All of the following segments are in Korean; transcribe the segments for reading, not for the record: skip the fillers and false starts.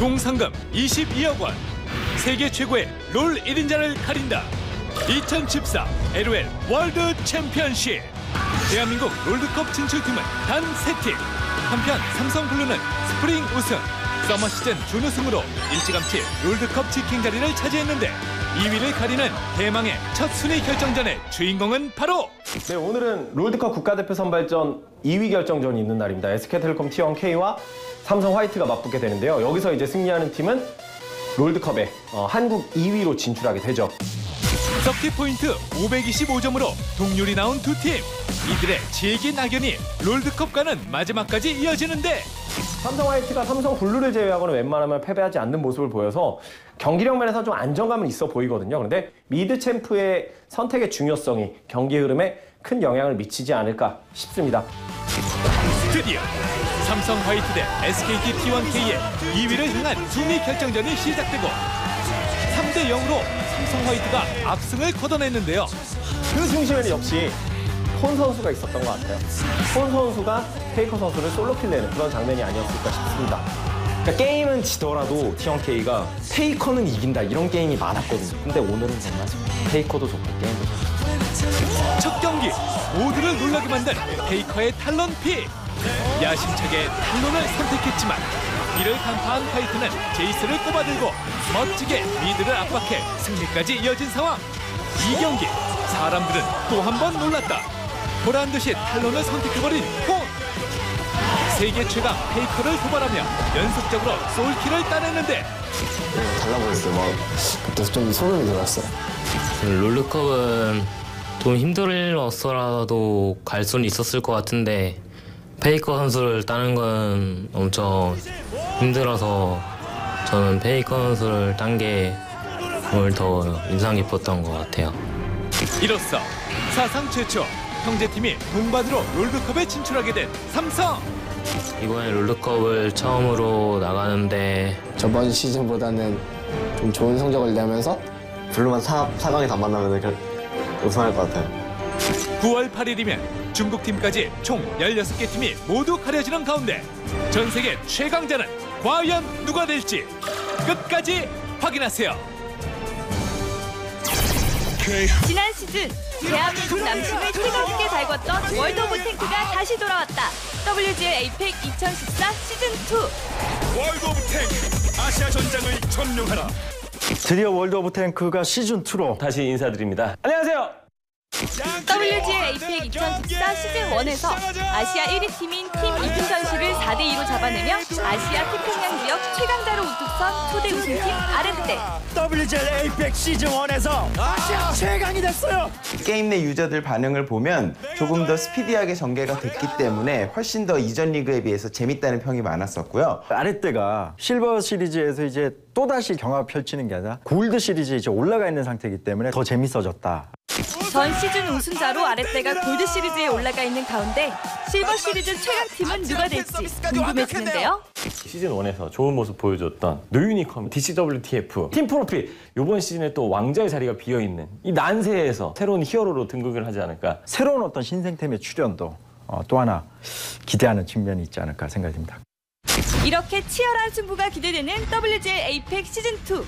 총 상금 22억 원. 세계 최고의 롤 1인자를 가린다. 2014 LOL 월드 챔피언십. 대한민국 롤드컵 진출팀은 단 3팀. 한편 삼성블루는 스프링 우승, 서머 시즌 준우승으로 일찌감치 롤드컵 직행 자리를 차지했는데 2위를 가리는 대망의 첫 순위 결정전의 주인공은 바로 네, 오늘은 롤드컵 국가대표 선발전 2위 결정전이 있는 날입니다. SK텔레콤 T1K와 삼성 화이트가 맞붙게 되는데요. 여기서 이제 승리하는 팀은 롤드컵에 한국 2위로 진출하게 되죠. 럭키 포인트 525점으로 동률이 나온 두 팀. 이들의 질긴 악연이 롤드컵과는 마지막까지 이어지는데 삼성 화이트가 삼성 블루를 제외하고는 웬만하면 패배하지 않는 모습을 보여서 경기력 면에서 좀 안정감은 있어 보이거든요. 그런데 미드 챔프의 선택의 중요성이 경기 흐름에 큰 영향을 미치지 않을까 싶습니다. 드디어 삼성 화이트 대 SKT T1K의 2위를 향한 순위 결정전이 시작되고 3대 0으로 삼성 화이트가 압승을 거둬냈는데요. 그 중심에는 역시 폰 선수가 있었던 것 같아요. 폰 선수가 페이커 선수를 솔로킬 내는 그런 장면이 아니었을까 싶습니다. 그러니까 게임은 지더라도 T1K가 페이커는 이긴다 이런 게임이 많았거든요. 근데 오늘은 정말 페이커도 좋고 게임도 좋고. 첫 경기 모두를 놀라게 만든 페이커의 탈론 픽. 야심차게 탈론을 선택했지만 이를 간파한 화이트는 제이스를 꼽아들고 멋지게 미드를 압박해 승리까지 이어진 상황. 이 경기 사람들은 또 한 번 놀랐다. 보란듯이 탈론을 선택해버린 폰. 세계 최강 페이커를 도발하며 연속적으로 솔킬을 따내는데 달라 보였어요. 막 그때 좀 소름이 돋았어요. 롤드컵은 좀 힘들었어라도 갈 수는 있었을 것 같은데 페이커 선수를 따는 건 엄청 힘들어서 저는 페이커 선수를 딴 게 오늘 더 인상 깊었던 것 같아요. 이로써 사상 최초 형제팀이 동반으로 롤드컵에 진출하게 된 삼성. 이번에 롤드컵을 처음으로 나가는데 저번 시즌보다는 좀 좋은 성적을 내면서 블루만 4강에서 안 만나면 우승할 것 같아요. 9월 8일이면 중국팀까지 총 16개 팀이 모두 가려지는 가운데 전 세계 최강자는 과연 누가 될지 끝까지 확인하세요. 지난 시즌 대한민국 남심을 뜨겁게 달궜던 월드 오브 탱크가 다시 돌아왔다. WGL APEC 2014 시즌2. 월드 오브 탱크 아시아 전장을 점령하라. 드디어 월드 오브 탱크가 시즌2로 다시 인사드립니다. 안녕하세요. WGL APEC 2014 시즌1에서 아시아 1위 팀인 팀 이등전시를 4대2로 잡아내며 아시아 태평양 지역 최강자로 우뚝선 초대 우승팀 아레떼. WGL APEC 시즌1에서 아시아 최강이 됐어요. 게임 내 유저들 반응을 보면 조금 더 스피디하게 전개가 됐기 때문에 훨씬 더 이전 리그에 비해서 재밌다는 평이 많았었고요. 아레떼가 실버 시리즈에서 이제 또다시 경합 펼치는 게 아니라 골드 시리즈에 이제 올라가 있는 상태이기 때문에 더 재밌어졌다. 전 시즌 우승자로 아레떼가 골드 시리즈에 올라가 있는 가운데 실버 시리즈 최강팀은 누가 될지 궁금해지는데요. 시즌 1에서 좋은 모습 보여줬던 노유니컴, DCWTF, 팀 프로필 이번 시즌에 또 왕자의 자리가 비어있는 이 난세에서 새로운 히어로로 등극을 하지 않을까. 새로운 어떤 신생템의 출현도 또 하나 기대하는 측면이 있지 않을까 생각됩니다. 이렇게 치열한 승부가 기대되는 WGL APEC 시즌2.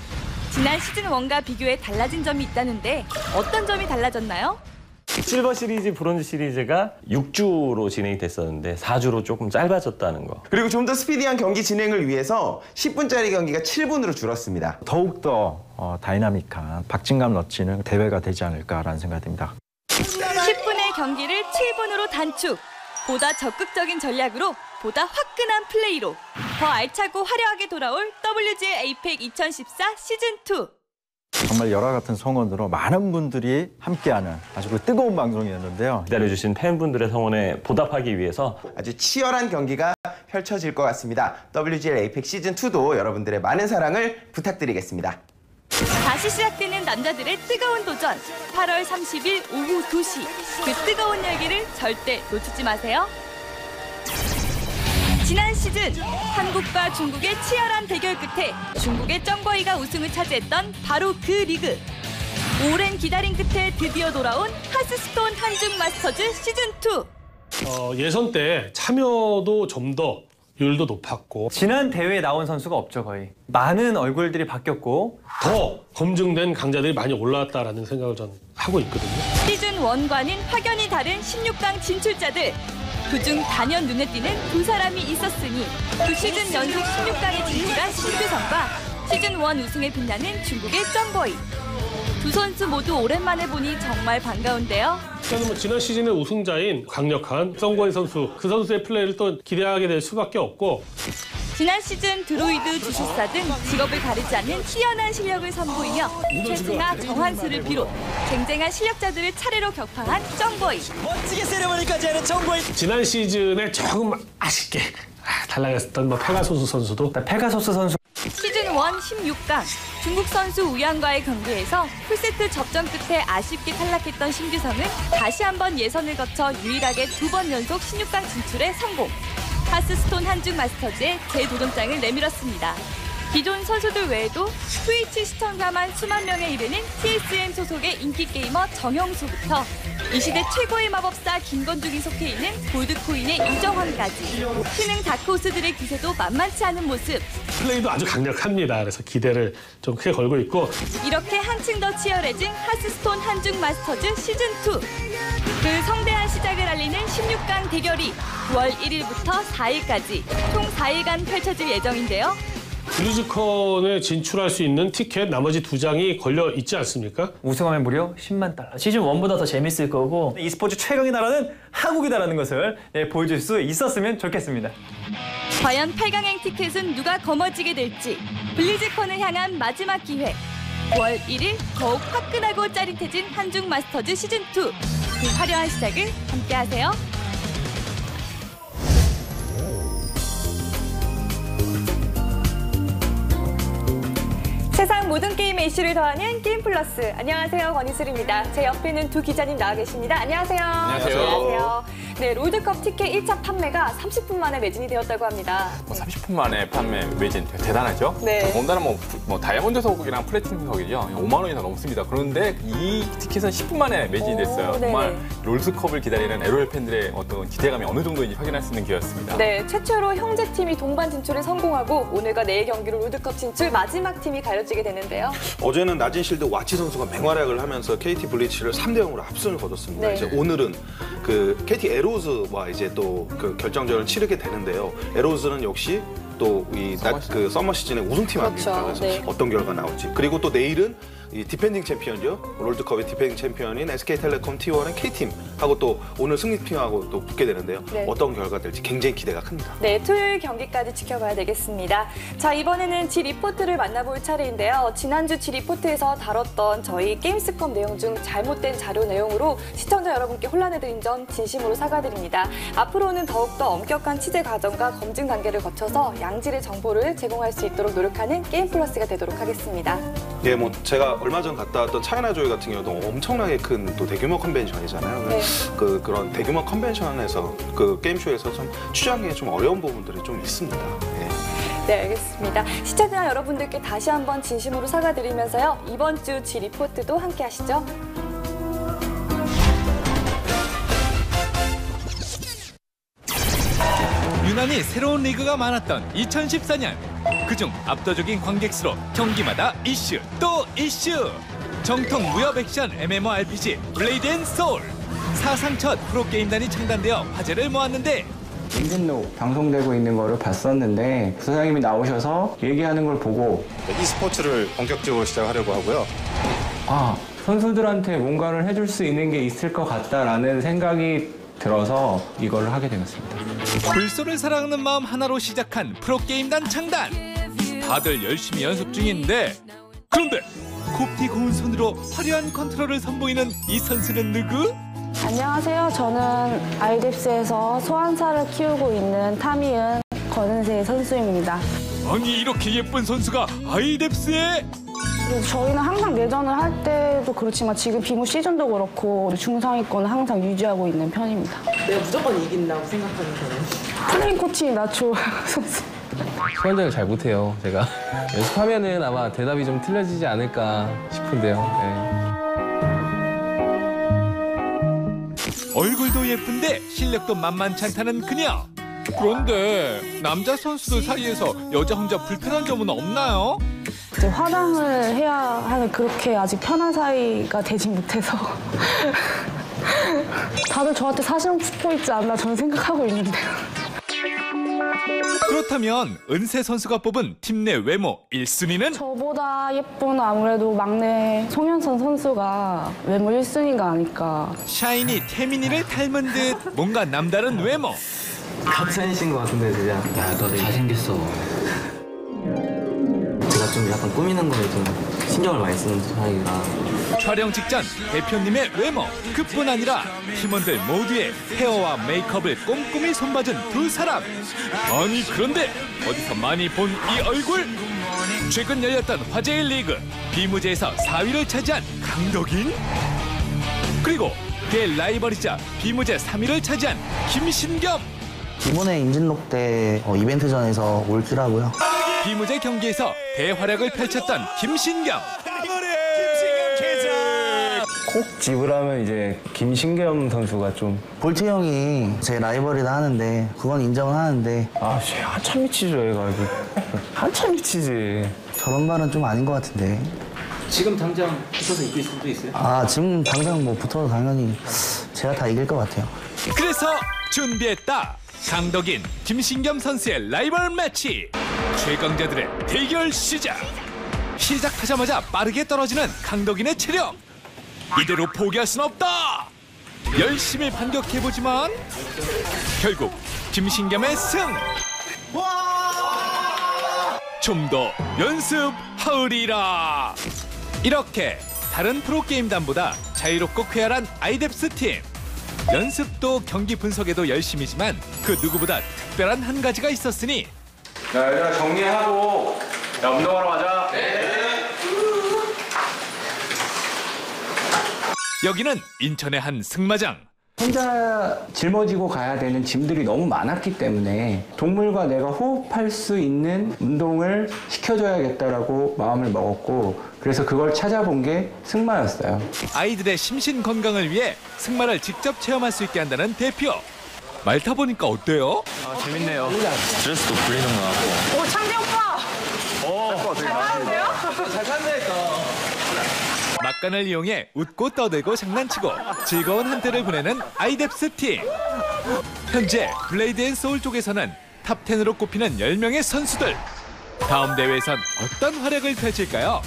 지난 시즌1과 비교해 달라진 점이 있다는데 어떤 점이 달라졌나요? 실버 시리즈, 브론즈 시리즈가 6주로 진행이 됐었는데 4주로 조금 짧아졌다는 거. 그리고 좀 더 스피디한 경기 진행을 위해서 10분짜리 경기가 7분으로 줄었습니다. 더욱더 다이나믹한 박진감 넘치는 대회가 되지 않을까라는 생각이 듭니다. 10분의 경기를 7분으로 단축. 보다 적극적인 전략으로 보다 화끈한 플레이로 더 알차고 화려하게 돌아올 WGL APEC 2014 시즌2. 정말 열화 같은 성원으로 많은 분들이 함께하는 아주 뜨거운 방송이었는데요. 기다려주신 팬분들의 성원에 보답하기 위해서 아주 치열한 경기가 펼쳐질 것 같습니다. WGL APEC 시즌2도 여러분들의 많은 사랑을 부탁드리겠습니다. 다시 시작되는 남자들의 뜨거운 도전. 8월 30일 오후 2시. 그 뜨거운 열기를 절대 놓치지 마세요. 지난 시즌 한국과 중국의 치열한 대결 끝에 중국의 쩡거이가 우승을 차지했던 바로 그 리그. 오랜 기다림 끝에 드디어 돌아온 하스스톤 한중 마스터즈 시즌2. 예선 때 참여도 좀 더 율도 높았고 지난 대회에 나온 선수가 없죠, 거의. 많은 얼굴들이 바뀌었고 더 검증된 강자들이 많이 올라왔다라는 생각을 전 하고 있거든요. 시즌 1과는 확연히 다른 16강 진출자들. 그중 단연 눈에 띄는 두 사람이 있었으니 두 시즌 연속 16강에 진출한 신규성과 시즌 1 우승에 빛나는 중국의 정거이. 두 선수 모두 오랜만에 보니 정말 반가운데요. 저는 뭐 지난 시즌의 우승자인 강력한 성거이 선수, 그 선수의 플레이를 또 기대하게 될 수밖에 없고 지난 시즌 드로이드, 주술사 등 직업을 가리지 않는 뛰어난 실력을 선보이며 최승아, 정한수를 비롯 쟁쟁한 실력자들을 차례로 격파한 정거이. 멋지게 세레머니까지 하는 정거이. 지난 시즌에 조금 아쉽게 탈락했던 뭐 페가소스 선수도 페가소스 선수. 시즌 1 16강 중국 선수 우양과의 경기에서 풀세트 접전 끝에 아쉽게 탈락했던 신규성은 다시 한번 예선을 거쳐 유일하게 2번 연속 16강 진출에 성공. 하스스톤 한중 마스터즈에 재도전장을 내밀었습니다. 기존 선수들 외에도 트위치 시청자만 수만 명에 이르는 TSM 소속의 인기 게이머 정영수부터 이 시대 최고의 마법사 김건중이 속해 있는 골드코인의 이정환까지 신흥 다크호스들의 기세도 만만치 않은 모습. 플레이도 아주 강력합니다. 그래서 기대를 좀 크게 걸고 있고 이렇게 한층 더 치열해진 하스스톤 한중 마스터즈 시즌2. 그 성대한 시작을 알리는 16강 대결이 9월 1일부터 4일까지 총 4일간 펼쳐질 예정인데요. 블리즈컨에 진출할 수 있는 티켓 나머지 2장이 걸려 있지 않습니까? 우승하면 무려 10만 달러. 시즌 1보다 더 재밌을 거고 e스포츠 최강의 나라는 한국이다라는 것을 보여줄 수 있었으면 좋겠습니다. 과연 8강행 티켓은 누가 거머쥐게 될지 블리즈컨을 향한 마지막 기회. 9월 1일 더욱 화끈하고 짜릿해진 한중 마스터즈 시즌2. 그 화려한 시작을 함께하세요. 세상 모든 게임의 이슈를 더하는 게임 플러스. 안녕하세요, 권희슬입니다. 제 옆에는 두 기자님 나와 계십니다. 안녕하세요. 안녕하세요. 네, 롤드컵 티켓 1차 판매가 30분 만에 매진이 되었다고 합니다. 30분 만에 판매 매진 대단하죠? 네. 더군다나 뭐 다이아몬드석이랑 플래티넘석이죠. 5만 원이 다 넘습니다. 그런데 이 티켓은 10분 만에 매진이 됐어요. 정말 롤드컵을 기다리는 LOL 팬들의 어떤 기대감이 어느 정도인지 확인할 수 있는 기회였습니다. 네, 최초로 형제팀이 동반 진출에 성공하고 오늘과 내일 경기로 롤드컵 진출 마지막 팀이 가려지게 되는데요. 어제는 나진실드 와치 선수가 맹활약을 하면서 KT 블리츠를 3대0으로 압승을 거뒀습니다. 네. 이제 오늘은 그 KT 에로즈와 이제 또 그 결정전을 치르게 되는데요. 에로즈는 역시 또 이 그 서머 시즌의 우승팀 아닙니까? 그렇죠. 그래서 네. 어떤 결과 나올지. 그리고 또 내일은 이 디펜딩 챔피언이죠. 롤드컵의 디펜딩 챔피언인 SK텔레콤 T1의 K팀하고 또 오늘 승리팀하고 또 붙게 되는데요. 네. 어떤 결과가 될지 굉장히 기대가 큽니다. 네, 토요일 경기까지 지켜봐야 되겠습니다. 자, 이번에는 G리포트를 만나볼 차례인데요. 지난주 G리포트에서 다뤘던 저희 게임스컴 내용 중 잘못된 자료 내용으로 시청자 여러분께 혼란해드린 점 진심으로 사과드립니다. 앞으로는 더욱더 엄격한 취재 과정과 검증 단계를 거쳐서 양질의 정보를 제공할 수 있도록 노력하는 게임 플러스가 되도록 하겠습니다. 네, 뭐 제가 얼마 전 갔다 왔던 차이나조이 같은 경우도 엄청나게 큰 또 대규모 컨벤션이잖아요. 네. 그런 대규모 컨벤션에서 그 게임쇼에서 좀 취재하기 좀 어려운 부분들이 좀 있습니다. 네. 네, 알겠습니다. 시청자 여러분들께 다시 한번 진심으로 사과드리면서요. 이번 주 G리포트도 함께 하시죠. 유난히 새로운 리그가 많았던 2014년. 그중 압도적인 관객 수로 경기마다 이슈 또 이슈. 정통 무협 액션 MMORPG 블레이드 앤 소울. 사상 첫 프로게임단이 창단되어 화제를 모았는데 닌텐도 방송되고 있는 거를 봤었는데 부사장님이 나오셔서 얘기하는 걸 보고 e스포츠를 본격적으로 시작하려고 하고요. 아, 선수들한테 뭔가를 해줄 수 있는 게 있을 것 같다라는 생각이 들어서 이걸 하게 되었습니다. 불소를 사랑하는 마음 하나로 시작한 프로게임단 창단. 다들 열심히 연습 중인데 그런데 곱디 고운 손으로 화려한 컨트롤을 선보이는 이 선수는 누구? 안녕하세요. 저는 아이뎁스에서 소환사를 키우고 있는 타미은 권은세 선수입니다. 아니 이렇게 예쁜 선수가 아이뎁스에? 저희는 항상 내전을 할 때도 그렇지만 지금 비무 시즌도 그렇고 중상위권을 항상 유지하고 있는 편입니다. 내가 무조건 이긴다고 생각하는 편은? 플레인 코치 나초 선수. 소환장을 잘 못해요, 제가. 연습하면은 아마 대답이 좀 틀려지지 않을까 싶은데요. 네. 얼굴도 예쁜데 실력도 만만치 않다는 그녀. 그런데 남자 선수들 사이에서 여자 혼자 불편한 점은 없나요? 이제 화장을 해야 하는 그렇게 아직 편한 사이가 되지 못해서 다들 저한테 사심 붙고 있지 않나 저는 생각하고 있는데요. 그렇다면 은세 선수가 뽑은 팀 내 외모 1순위는? 저보다 예쁜 아무래도 막내 송현선 선수가 외모 1순위가 아닐까. 샤이니 태민이를 닮은 듯 뭔가 남다른 외모. 같은이신 것 같은데 진짜. 야, 너 잘생겼어. 제가 좀 약간 꾸미는 거에 좀 신경을 많이 쓰는 스타일이라. 촬영 직전 대표님의 외모 그뿐 아니라 팀원들 모두의 헤어와 메이크업을 꼼꼼히 손봐준 두 사람. 아니 그런데 어디서 많이 본 이 얼굴? 최근 열렸던 화제의 리그 비무제에서 4위를 차지한 강덕인, 그리고 그의 라이벌이자 비무제 3위를 차지한 김신겸. 이번에 임진록 때 이벤트전에서 올킬하고요. 비무제 경기에서 대활약을 펼쳤던 김신겸. 꼭 집으라면 이제 김신겸 선수가 좀. 볼트 형이 제 라이벌이라 하는데 그건 인정은 하는데. 아, 한참 미치죠 얘가. 한참 미치지. 저런 말은 좀 아닌 것 같은데. 지금 당장 붙어서 이길 수도 있어요? 아, 지금 당장 뭐 붙어도 당연히 제가 다 이길 것 같아요. 그래서 준비했다. 강덕인, 김신겸 선수의 라이벌 매치. 최강자들의 대결 시작. 시작하자마자 빠르게 떨어지는 강덕인의 체력. 이대로 포기할 순 없다. 열심히 반격해보지만 결국 김신겸의 승. 좀 더 연습하으리라. 이렇게 다른 프로게임단보다 자유롭고 쾌활한 아이뎁스 팀. 연습도 경기 분석에도 열심이지만 그 누구보다 특별한 한 가지가 있었으니. 야, 얘들아 정리하고 야, 운동하러 가자. 여기는 인천의 한 승마장. 혼자 짊어지고 가야 되는 짐들이 너무 많았기 때문에 동물과 내가 호흡할 수 있는 운동을 시켜줘야겠다라고 마음을 먹었고, 그래서 그걸 찾아본 게 승마였어요. 아이들의 심신 건강을 위해 승마를 직접 체험할 수 있게 한다는 대표. 말 타보니까 어때요? 아, 재밌네요. 스트레스도 풀리는 거 같고. 오, 창재 오빠! 잘하는데요? 잘 찾네니까. 막간을 이용해 웃고 떠들고 장난치고 즐거운 한때를 보내는 아이뎁스 팀. 현재 블레이드 앤 소울 쪽에서는 탑 10으로 꼽히는 10명의 선수들. 다음 대회에선 어떤 활약을 펼칠까요?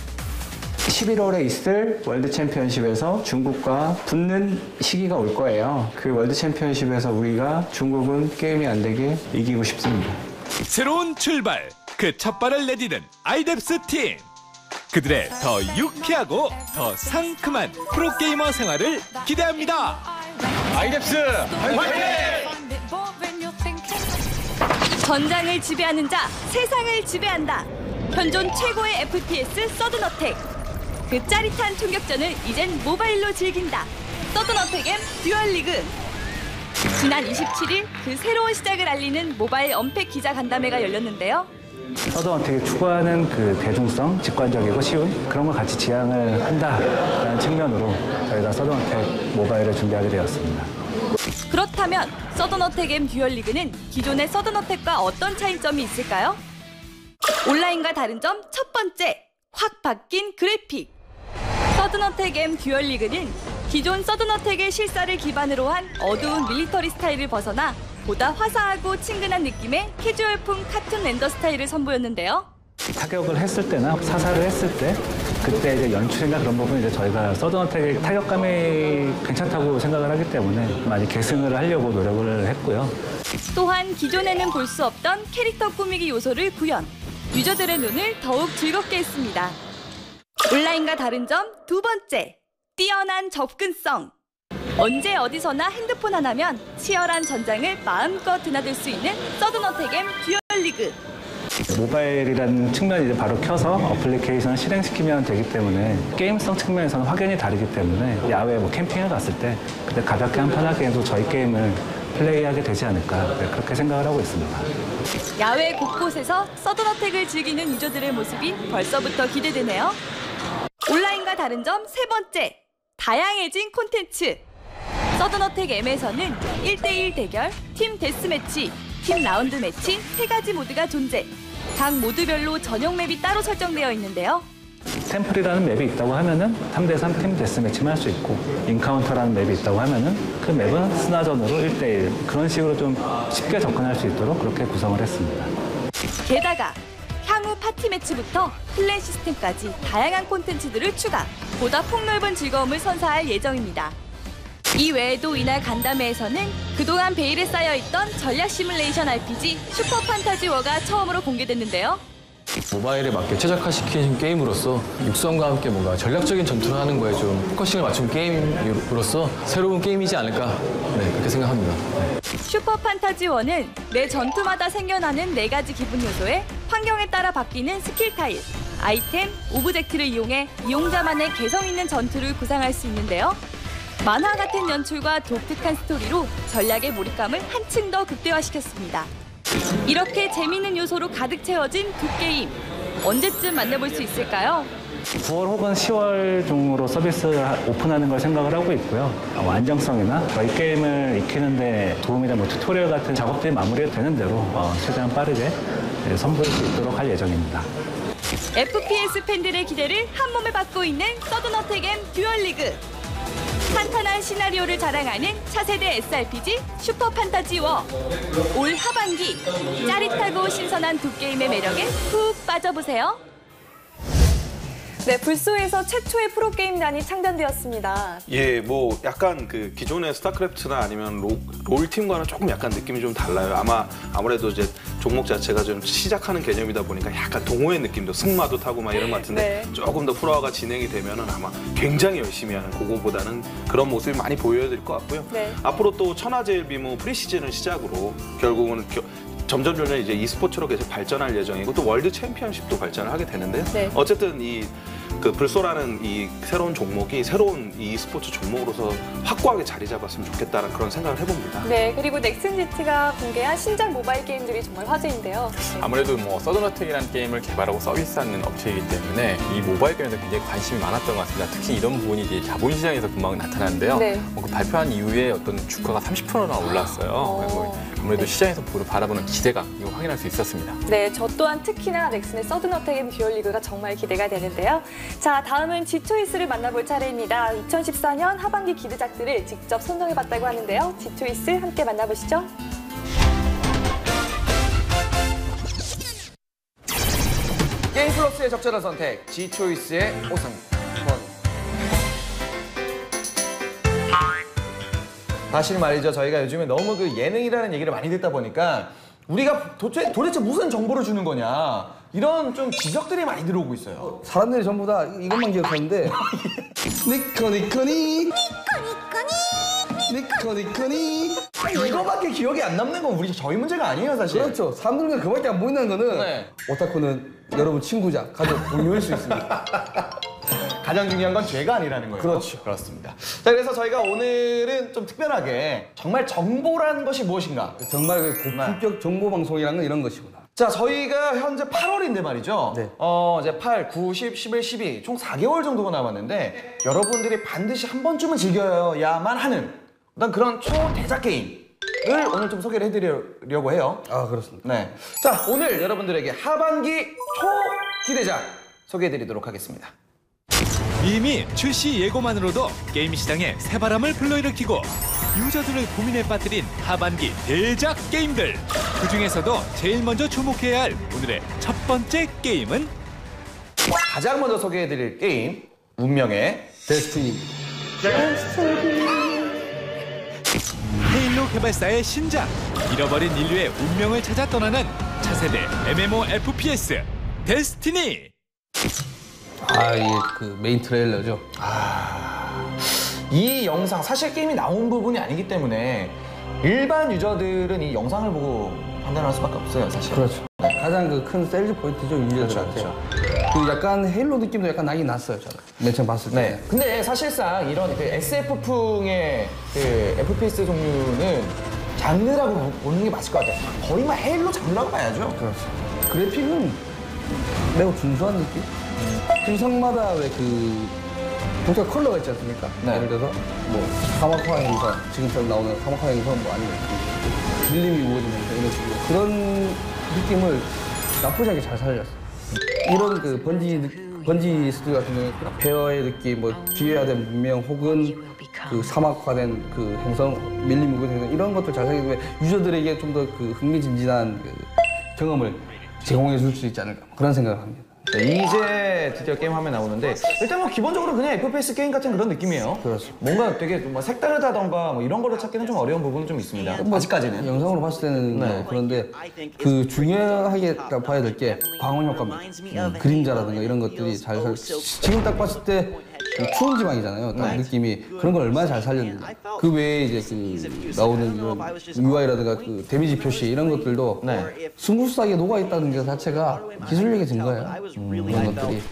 11월에 있을 월드 챔피언십에서 중국과 붙는 시기가 올 거예요. 그 월드 챔피언십에서 우리가 중국은 게임이 안 되게 이기고 싶습니다. 새로운 출발, 그 첫 발을 내디딘 아이뎁스 팀. 그들의 더 유쾌하고 더 상큼한 프로게이머 생활을 기대합니다. 아이뎁스 화이팅! 전장을 지배하는 자, 세상을 지배한다. 현존 최고의 FPS 서든어택. 그 짜릿한 총격전을 이젠 모바일로 즐긴다. 서든어택 M 듀얼리그. 지난 27일 그 새로운 시작을 알리는 모바일 언팩 기자 간담회가 열렸는데요. 서든어택이 추구하는 그 대중성, 직관적이고 쉬운 그런 걸 같이 지향을 한다라는 측면으로 저희가 서든어택 모바일을 준비하게 되었습니다. 그렇다면 서든어택 M 듀얼리그는 기존의 서든어택과 어떤 차이점이 있을까요? 온라인과 다른 점 첫 번째, 확 바뀐 그래픽. 서든어택 M 듀얼리그는 기존 서든어택의 실사를 기반으로 한 어두운 밀리터리 스타일을 벗어나 보다 화사하고 친근한 느낌의 캐주얼풍 카툰 렌더 스타일을 선보였는데요. 타격을 했을 때나 사살을 했을 때 그때 이제 연출이나 그런 부분 이제 저희가 서든어택의 타격감이 괜찮다고 생각을 하기 때문에 많이 계승을 하려고 노력을 했고요. 또한 기존에는 볼 수 없던 캐릭터 꾸미기 요소를 구현, 유저들의 눈을 더욱 즐겁게 했습니다. 온라인과 다른 점 두 번째, 뛰어난 접근성. 언제 어디서나 핸드폰 하나면 치열한 전장을 마음껏 드나들 수 있는 서든어택 M 듀얼리그. 모바일이라는 측면이 이제 바로 켜서 어플리케이션을 실행시키면 되기 때문에 게임성 측면에서는 확연히 다르기 때문에 야외 캠핑을 갔을 때 그때 가볍게 한 편하게도 저희 게임을 플레이하게 되지 않을까 그렇게 생각을 하고 있습니다. 야외 곳곳에서 서든어택을 즐기는 유저들의 모습이 벌써부터 기대되네요. 온라인과 다른 점 세 번째, 다양해진 콘텐츠. 서든어택 M에서는 1대1 대결, 팀 데스매치, 팀 라운드 매치 3가지 모드가 존재. 각 모드별로 전용 맵이 따로 설정되어 있는데요. 템플이라는 맵이 있다고 하면은 3대3 팀 데스매치만 할 수 있고, 인카운터라는 맵이 있다고 하면은 그 맵은 스나전으로 1대1 그런 식으로 좀 쉽게 접근할 수 있도록 그렇게 구성을 했습니다. 게다가 향후 파티 매치부터 클랜 시스템까지 다양한 콘텐츠들을 추가, 보다 폭넓은 즐거움을 선사할 예정입니다. 이 외에도 이날 간담회에서는 그동안 베일에 쌓여있던 전략 시뮬레이션 RPG 슈퍼 판타지 워가 처음으로 공개됐는데요. 모바일에 맞게 최적화시킨 게임으로서 육성과 함께 뭔가 전략적인 전투를 하는 거에 좀 포커싱을 맞춘 게임으로서 새로운 게임이지 않을까 그렇게 생각합니다. 슈퍼 판타지 워는 매 전투마다 생겨나는 4가지 기분 요소에 환경에 따라 바뀌는 스킬 타일, 아이템, 오브젝트를 이용해 이용자만의 개성 있는 전투를 구상할 수 있는데요. 만화 같은 연출과 독특한 스토리로 전략의 몰입감을 한층 더 극대화시켰습니다. 이렇게 재미있는 요소로 가득 채워진 두 게임, 언제쯤 만나볼 수 있을까요? 9월 혹은 10월 중으로 서비스를 오픈하는 걸 생각을 하고 있고요. 안정성이나 저희 게임을 익히는데 도움이 되는 튜토리얼 같은 작업들이 마무리되는 대로 최대한 빠르게 선보일 수 있도록 할 예정입니다. FPS 팬들의 기대를 한 몸에 받고 있는 서든어택 듀얼리그. 탄탄한 시나리오를 자랑하는 차세대 SRPG 슈퍼 판타지 워. 올 하반기 짜릿하고 신선한 두 게임의 매력에 푹 빠져보세요. 네, 불소에서 최초의 프로게임단이 창단되었습니다. 예, 뭐 약간 그 기존의 스타크래프트나 아니면 롤팀과는 조금 약간 느낌이 좀 달라요. 아무래도 이제 종목 자체가 좀 시작하는 개념이다 보니까 약간 동호회 느낌도 승마도 타고 막 이런 것 같은데 네. 조금 더 프로화가 진행이 되면은 아마 굉장히 열심히 하는 그거보다는 그런 모습이 많이 보여야 될 것 같고요. 네. 앞으로 또 천하제일비무 프리시즌을 시작으로 결국은 점점 이제 e스포츠로 계속 발전할 예정이고 또 월드 챔피언십도 발전을 하게 되는데요. 네. 어쨌든 그 불소라는 이 새로운 종목이 새로운 e스포츠 종목으로서 확고하게 자리 잡았으면 좋겠다는 그런 생각을 해봅니다. 네, 그리고 넥슨GT가 공개한 신작 모바일 게임들이 정말 화제인데요. 아무래도 뭐 서든어택이라는 게임을 개발하고 서비스하는 업체이기 때문에 이 모바일 게임에 굉장히 관심이 많았던 것 같습니다. 특히 이런 부분이 이제 자본시장에서 금방 나타나는데요. 네. 그 발표한 이후에 어떤 주가가 30%나 올랐어요. 아무래도 시장에서 바라보는 기대가 이거 확인할 수 있었습니다. 네, 저 또한 특히나 넥슨의 서든어택 듀얼리그가 정말 기대가 되는데요. 자, 다음은 지초이스를 만나볼 차례입니다. 2014년 하반기 기대작들을 직접 선정해봤다고 하는데요. 지초이스 함께 만나보시죠. 게임 플러스의 적절한 선택, 지초이스의 오상권. 사실 말이죠, 저희가 요즘에 너무 그 예능이라는 얘기를 많이 듣다 보니까 우리가 도대체 무슨 정보를 주는 거냐 이런 좀 지적들이 많이 들어오고 있어요. 사람들이 전부 다 이것만 기억하는데 니코니코니 니코니코니 이거밖에 기억이 안 남는 건 저희 문제가 아니에요, 사실. 그렇죠. 사람들은 그밖에 안 보인다는 거는 네. 오타쿠는 여러분 친구자, 가족, 동료일 수 있습니다. 가장 중요한 건 죄가 아니라는 거예요. 그렇죠. 그렇습니다. 자, 그래서 저희가 오늘은 좀 특별하게 정말 정보라는 것이 무엇인가? 정말 그 고품격 정보 방송이라는 건 이런 것이구나. 자, 저희가 현재 8월인데 말이죠. 네. 이제 8, 9, 10, 11, 12 총 4개월 정도가 남았는데 여러분들이 반드시 한 번쯤은 즐겨야만 하는 어떤 그런 초대작 게임을 오늘 좀 소개를 해드리려고 해요. 아, 그렇습니다. 네. 자, 오늘 여러분들에게 하반기 초기대작 소개해드리도록 하겠습니다. 이미 출시 예고만으로도 게임 시장에 새바람을 불러일으키고 유저들을 고민에 빠뜨린 하반기 대작 게임들. 그중에서도 제일 먼저 주목해야 할 오늘의 첫 번째 게임은 가장 먼저 소개해드릴 게임 운명의 데스티니. 헤일로 개발사의 신작, 잃어버린 인류의 운명을 찾아 떠나는 차세대 MMORPG 데스티니. 이게 그 메인 트레일러죠. 이 영상 사실 게임이 나온 부분이 아니기 때문에 일반 유저들은 이 영상을 보고 판단할 수밖에 없어요, 사실. 그렇죠. 가장 그 큰 셀즈 포인트죠, 유저들한테. 그렇죠. 그 약간 헤일로 느낌도 약간 나긴 났어요, 저는. 맨 처음 봤을 때. 네. 근데 사실상 이런 그 SF풍의 그 FPS 종류는 장르라고 보는 게 맞을 것 같아요. 거의 막 헤일로 장르라고 봐야죠. 그렇죠. 그래픽은 매우 준수한 느낌? 구성마다 왜 그 독특한 컬러가 있지 않습니까? 네. 예를 들어서 뭐 사막화 행성, 지금처럼 나오는 사막화 행성 뭐 아니면 밀림이 우거지면서 이런 식으로 그런 느낌을 나쁘지 않게 잘 살렸어. 이런 그 번지 스튜디오 같은 경우는 폐허의 느낌, 뭐 기회화된 문명 혹은 그 사막화된 그 행성, 밀림 우거지면 이런 것들 잘 살리기 위해 유저들에게 좀 더 그 흥미진진한 그 경험을 제공해 줄 수 있지 않을까 그런 생각을 합니다. 이제 드디어 게임 화면 나오는데 일단 뭐 기본적으로 그냥 FPS 게임 같은 그런 느낌이에요. 그렇죠. 뭔가 되게 뭐 색다르다던가 뭐 이런 거를 찾기는 좀 어려운 부분은 좀 있습니다. 아직까지는. 영상으로 봤을 때는 네. 뭐 그런데 그 중요하게 봐야 될 게 광원 효과입니다. 그림자라든가 이런 것들이 잘 지금 딱 봤을 때 추운 지방이잖아요. 딱 느낌이 그런 걸 얼마나 잘 살렸는지. 그 외에 이제 그 나오는 이런 UI라든가 그 데미지 표시 이런 것들도 스무스하게 녹아 있다는 게 자체가 기술력의 증거예요. 이런 것들이.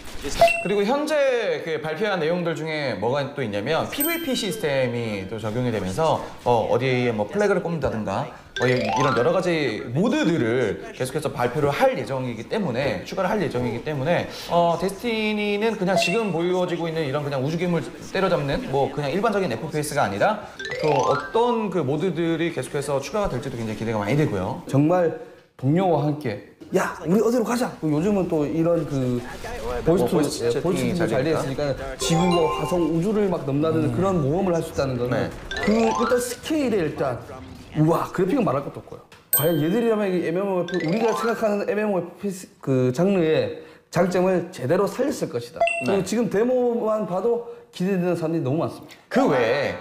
그리고 현재 그 발표한 내용들 중에 뭐가 또 있냐면 PVP 시스템이 또 적용이 되면서 어디에 뭐 플래그를 꼽는다든가 이런 여러 가지 모드들을 계속해서 발표를 할 예정이기 때문에 추가를 할 예정이기 때문에 데스티니는 그냥 지금 보여지고 있는 이런 그냥 우주괴물 때려잡는 뭐 그냥 일반적인 FPS가 아니라 또 어떤 그 모드들이 계속해서 추가가 될지도 굉장히 기대가 많이 되고요. 정말 동료와 함께 야 우리 어디로 가자. 요즘은 또 이런 그 보이스 채팅이 잘 되어 있으니까 지구와 화성 우주를 막 넘나드는 그런 모험을 할 수 있다는 거는 그 일단 스케일에 일단 우와 그래픽은 말할 것도 없고요. 과연 얘들이라면 MMORPG 우리가 생각하는 MMORPG 그 장르의 장점을 제대로 살렸을 것이다. 그리고 지금 데모만 봐도 기대되는 사람들이 너무 많습니다. 그 외에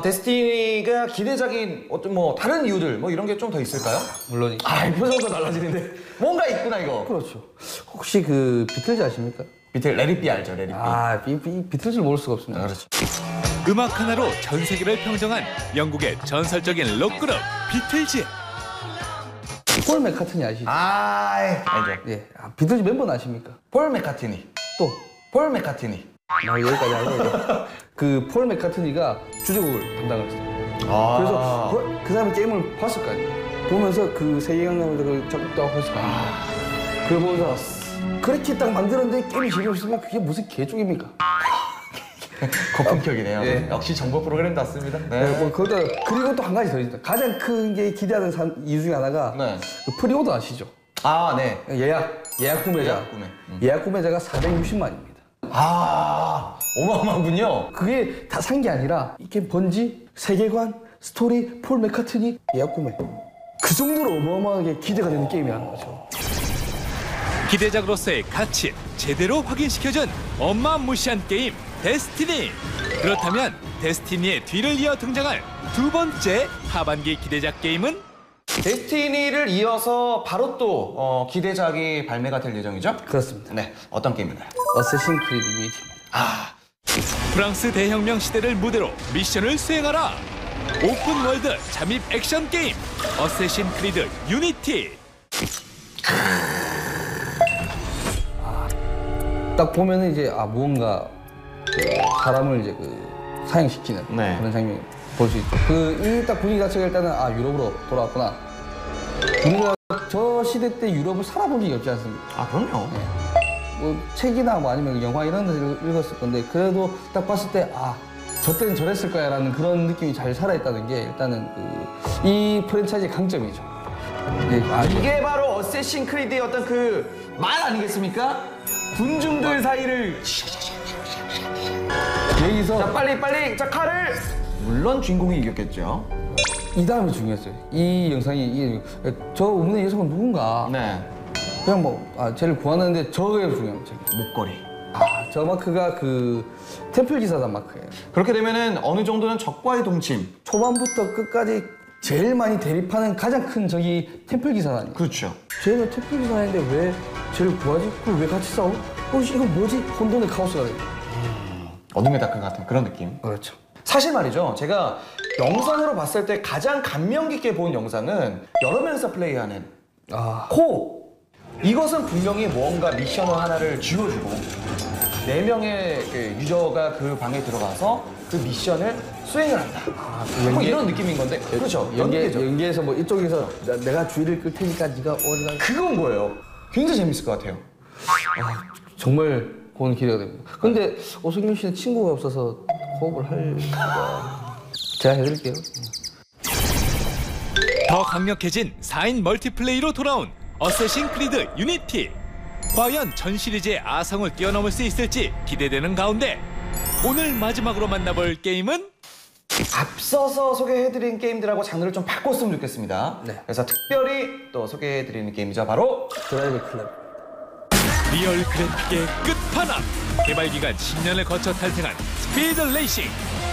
데스티니가 기대작인 어떤 뭐 다른 이유들 뭐 이런 게 좀 더 있을까요? 물론 표정도 달라지는데 뭔가 있구나 이거. 그렇죠. 혹시 그 비틀즈 아십니까? 레디비 알죠, 레디비. 아, 비틀즈를 모를 수가 없습니다. 그렇죠. 음악 하나로 전 세계를 평정한 영국의 전설적인 록그룹 비틀즈. 폴 맥카트니 아시죠? 알죠. 예, 비틀즈 멤버는 아십니까? 폴 맥카트니. 또 폴 맥카트니. 여기까지 하고 그 폴 맥카트니가 주제곡을 담당을 했어요. 그래서 그 사람이 게임을 봤을 거 아니에요. 보면서 그 세계관을 작곡도 하고 했을 거 아니에요. 그걸 보면서 그렇게 딱 만들었는데 게임이 재미없으면 그게 무슨 개쪽입니까? 거품격이네요. 네. 역시 정보 프로그램답습니다. 네. 뭐 그리고 또 한 가지 더 있습니다. 가장 큰 게 기대하는 이유 중에 하나가 그 프리오더 아시죠? 네. 예약 구매자. 예약 구매자가 460만입니다. 어마어마하군요. 그게 다 산 게 아니라 이게 번지, 세계관, 스토리, 폴 맥카트니, 예약 구매. 그 정도로 어마어마하게 기대가 되는 게임이라는 거죠. 기대작으로서의 가치 제대로 확인시켜준 어마무시한 게임 데스티니. 그렇다면 데스티니의 뒤를 이어 등장할 두 번째 하반기 기대작 게임은? 데스티니를 이어서 바로 또 기대작이 발매가 될 예정이죠? 그렇습니다. 네, 어떤 게임인가요? 어쌔신 크리드 유니티입니다. 프랑스 대혁명 시대를 무대로 미션을 수행하라. 오픈 월드 잠입 액션 게임 어쌔신 크리드 유니티. 딱 보면은 이제 무언가 사람을 이제 사형시키는 그런 장면 볼 수 있죠. 이 딱 분위기 자체가 일단은 유럽으로 돌아왔구나. 우리가 저 시대 때 유럽을 살아본 적이 없지 않습니까? 그럼요. 네. 뭐 책이나 뭐 아니면 영화 이런 데서 읽었을 건데 그래도 딱 봤을 때 저 때는 저랬을 거야 라는 그런 느낌이 잘 살아있다는 게 일단은 이 프랜차이즈의 강점이죠. 이게 바로 어쌔신 크리드의 어떤 그 말 아니겠습니까? 군중들 사이를 여기서 자 빨리 자 칼을 물론 주인공이 이겼겠죠. 이 다음이 중요했어요. 이 영상이 저 없는 녀석은 누군가. 그냥 쟤를 구하는데 저게 중요합니다. 목걸이. 저 마크가 그 템플 기사단 마크예요. 그렇게 되면은 어느 정도는 적과의 동침. 초반부터 끝까지 제일 많이 대립하는 가장 큰 적이 템플 기사단이에요. 그렇죠. 쟤는 템플 기사단인데 왜 쟤를 구하지? 그럼 왜 같이 싸워? 이거 뭐지? 혼돈의 카오스가 돼요. 어둠의 다크 같은 그런 느낌. 그렇죠. 사실 말이죠. 제가 영상으로 봤을 때 가장 감명 깊게 본 영상은 여러 명이서 플레이하는 코. 이것은 분명히 무언가 미션을 하나를 쥐어주고 4명의 유저가 그 방에 들어가서 그 미션을 수행을 한다. 뭐 이런 느낌인 건데. 그렇죠. 연계에서 뭐 이쪽에서 내가 주의를 끌 테니까 네가 어디가. 그건 거예요. 굉장히 재밌을 것 같아요. 정말 그건 기대가 됩니다. 근데 오승균 씨는 친구가 없어서 호흡을 할 제가 해드릴게요. 더 강력해진 4인 멀티플레이로 돌아온 어쌔신 크리드 유니티. 과연 전 시리즈의 아성을 뛰어넘을 수 있을지 기대되는 가운데 오늘 마지막으로 만나볼 게임은 앞서서 소개해드린 게임들하고 장르를 좀 바꿨으면 좋겠습니다. 그래서 특별히 또 소개해드리는 게임이죠. 바로 드라이브 클럽. 리얼 그래픽의 끝판왕. 개발 기간 10년을 거쳐 탄생한 스피드 레이싱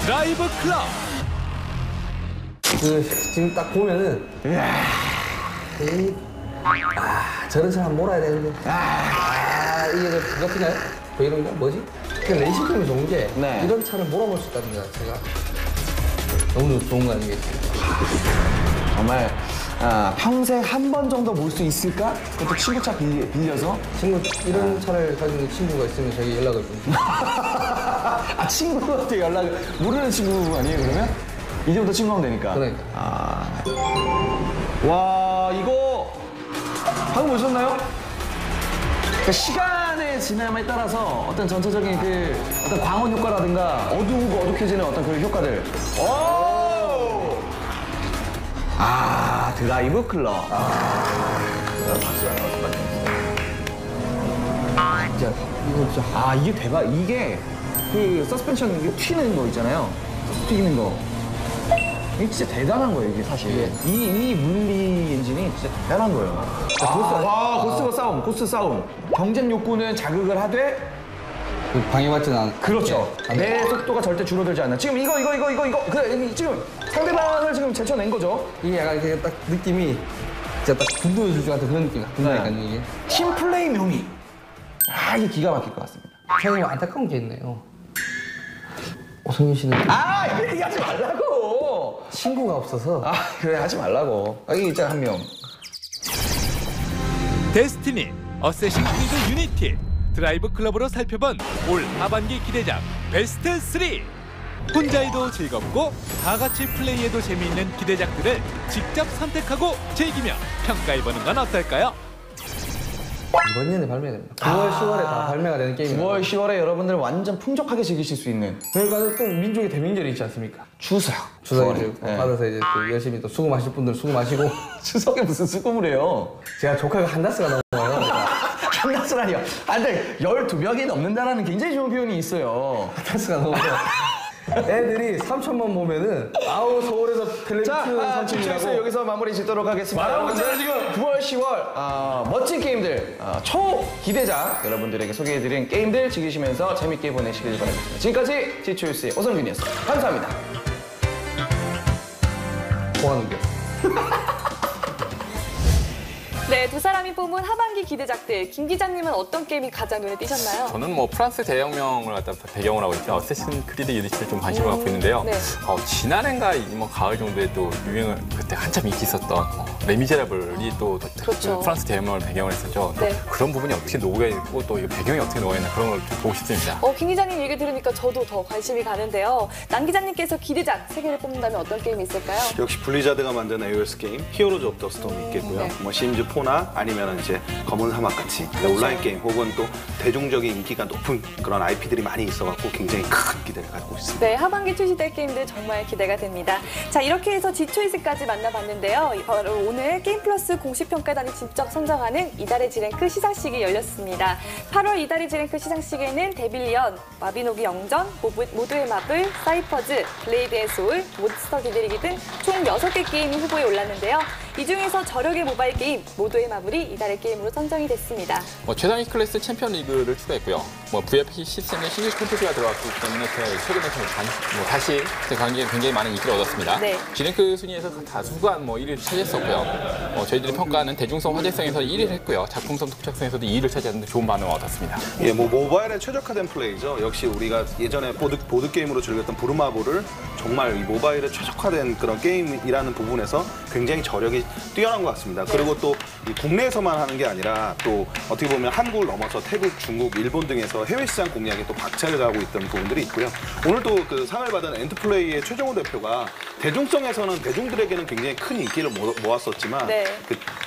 드라이브 클럽. 지금 딱 보면은 저런 차를 한번 몰아야 되는데 이게 그거 같은가요? 뭐 이런 거? 뭐지? 그냥 레이싱 게임이 좋은 게 이런 차를 몰아볼 수 있다는 게 자체가 너무 좋은 거 아니겠습니까? 정말 평생 한 번 정도 몰 수 있을까? 그것도 친구 차 빌려서? 이런 차를 가지고 있는 친구가 있으면 저에게 연락을 좀. 친구한테 연락을 모르는 친구 아니에요 그러면? 이제부터 친구하면 되니까. 그러니까. 와 이거 방금 보셨나요? 그러니까 시간의 지남에 따라서 어떤 전체적인 어떤 광원 효과라든가 어두우고 어둑해지는 어떤 그런 효과들. 오! 드라이브 클럽. 진짜 이거 진짜. 이게 대박. 이게 서스펜션 이게 튀는 거 있잖아요. 튀기는 거. 이게 진짜 대단한 거예요, 이게 사실. 이 물리 엔진이 진짜 대단한 거예요. 고스 싸움. 경쟁 욕구는 자극을 하되 방해받지는 않고. 그렇죠. 내 속도가 절대 줄어들지 않아. 지금 이거. 지금 상대방을 지금 제쳐낸 거죠. 이게 약간 그냥 딱 느낌이 진짜 딱 분노의 줄줄 같은 그런 느낌이 든다니까 이게. 팀 플레이 묘미. 이게 기가 막힐 것 같습니다. 사장님 안타까운 게 있네요. 오성윤 씨는 이거 얘기하지 말라고. 친구가 없어서. 그래 하지 말라고. 이게 있잖아 한 명. 데스티니, 어쌔신 크리드 유니티, 드라이브 클럽으로 살펴본 올 하반기 기대작 베스트 3. 혼자해도 즐겁고 다 같이 플레이해도 재미있는 기대작들을 직접 선택하고 즐기며 평가해보는 건 어떨까요? 이번 년에 발매됩니다. 9월, 10월에 다 발매가 되는 게임이에요. 9월, 10월에 여러분들 완전 풍족하게 즐기실 수 있는. 그러니까 또 민족의 대명절이 있지 않습니까? 추석. 이제 받아서 이제 또 열심히 또 수고 마실 분들 수고 마시고. 추석에 무슨 수금을 해요? 제가 조카가 한다스가 넘어요. 한다스라니요. 근데 12명이 넘는다라는 굉장히 좋은 표현이 있어요. 한다스가 넘어요. 애들이 3천만 보면은 서울에서 텔레비전 지초이스 여기서 마무리 짓도록 하겠습니다. 말하고 있잖아요 지금. 9월, 10월 멋진 게임들, 초 기대작 여러분들에게 소개해드린 게임들 즐기시면서 재밌게 보내시길 바라겠습니다. 지금까지 지초이스의 오성균이었습니다. 감사합니다. 뭐하는 게? 네, 두 사람이 뽑은 하반기 기대작들. 김 기자님은 어떤 게임이 가장 눈에 띄셨나요? 저는 프랑스 대혁명을 갖다 배경으로 하고 있죠. 어쌔신 크리드 유니티를 좀 관심을 갖고 있는데요. 지난해인가 가을 정도에 또 유행을 그때 한참 인기 있었던 레미제라블이 또 그렇죠. 프랑스 대혁명을 배경으로 했었죠. 그런 부분이 어떻게 녹여 있고 또 배경이 어떻게 녹여 있나 그런 걸 좀 보고 싶습니다. 김 기자님 얘기 들으니까 저도 더 관심이 가는데요. 남 기자님께서 기대작 3개를 뽑는다면 어떤 게임이 있을까요? 역시 블리자드가 만든 AOS 게임 히어로즈 오브 더 스톰이 있겠고요. 심즈 4나 아니면 이제 검은 사막 같이 온라인 게임 혹은 또 대중적인 인기가 높은 그런 IP들이 많이 있어갖고 굉장히 큰 기대를 갖고 있습니다. 네, 하반기 출시될 게임들 정말 기대가 됩니다. 자, 이렇게 해서 지초이스까지 만나봤는데요. 바로 오늘 게임 플러스 공식 평가단이 직접 선정하는 이달의 G랭크 시상식이 열렸습니다. 8월 이달의 G랭크 시상식에는 데빌리언, 마비노기 영전, 모두의 마블, 사이퍼즈, 블레이드의 소울, 몬스터 기들이기 등 총 6개 게임이 후보에 올랐는데요. 이 중에서 저력의 모바일 게임 모두의 마블이 이달의 게임으로 선정이 됐습니다. 최상위 클래스 챔피언 리그를 추가했고요. VIP 시스템에 신규 콘텐츠가 들어왔기 때문에 최근에 다시 관계에 굉장히 많은 인기를 얻었습니다. G랭크 순위에서 다수가 1위를 차지했었고요. 저희들이 평가하는 대중성, 화제성에서 1위를 했고요. 작품성, 독창성에서도 2위를 차지하는 좋은 반응을 얻었습니다. 모바일에 최적화된 플레이죠. 역시 우리가 예전에 보드 게임으로 즐겼던 부루마블을 정말 이 모바일에 최적화된 그런 게임이라는 부분에서 굉장히 저력이 뛰어난 것 같습니다. 그리고 또 이 국내에서만 하는 게 아니라 또 어떻게 보면 한국을 넘어서 태국, 중국, 일본 등에서 해외 시장 공략에 또 박차를 가하고 있던 부분들이 있고요. 오늘 또 그 상을 받은 엔트플레이의 최정호 대표가 대중성에서는 대중들에게는 굉장히 큰 인기를 모았었지만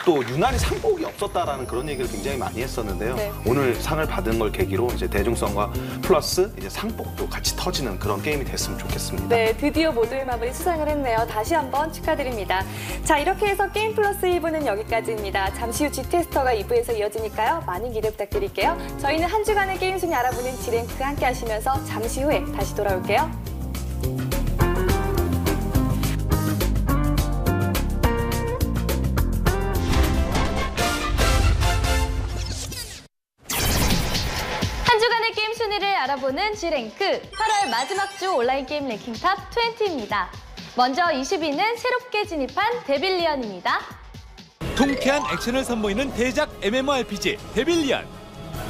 또 유난히 상복이 없었다라는 그런 얘기를 굉장히 많이 했었는데요. 오늘 상을 받은 걸 계기로 이제 대중성과 플러스 이제 상복도 같이 터지는 그런 게임이 됐으면 좋겠습니다. 네, 드디어 모두의 마블이 수상을 했네요. 다시 한번 축하드립니다. 자, 이렇게 해서 게임 플러스 1부는 여기까지입니다. 잠시 후 G테스터가 2부에서 이어지니까요. 많은 기대 부탁드릴게요. 저희는 한 주간의 게임 순위 알아보는 G랭크 함께 하시면서 잠시 후에 다시 돌아올게요. 한 주간의 게임 순위를 알아보는 G랭크 8월 마지막 주 온라인 게임 랭킹 탑 20입니다. 먼저 20위는 새롭게 진입한 데빌리언입니다. 통쾌한 액션을 선보이는 대작 MMORPG 데빌리언.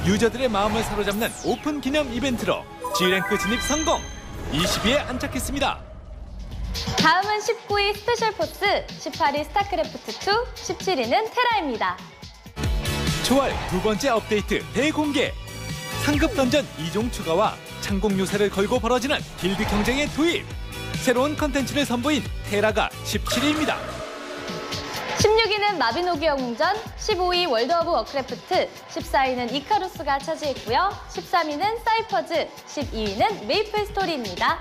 유저들의 마음을 사로잡는 오픈 기념 이벤트로 G랭크 진입 성공! 20위에 안착했습니다. 다음은 19위 스페셜 포스, 18위 스타크래프트2, 17위는 테라입니다. 초월 두 번째 업데이트 대공개. 상급 던전 2종 추가와 창공 요새를 걸고 벌어지는 길드 경쟁의 도입. 새로운 컨텐츠를 선보인 테라가 17위입니다. 16위는 마비노기 영웅전, 15위 월드 오브 워크래프트, 14위는 이카루스가 차지했고요. 13위는 사이퍼즈, 12위는 메이플 스토리입니다.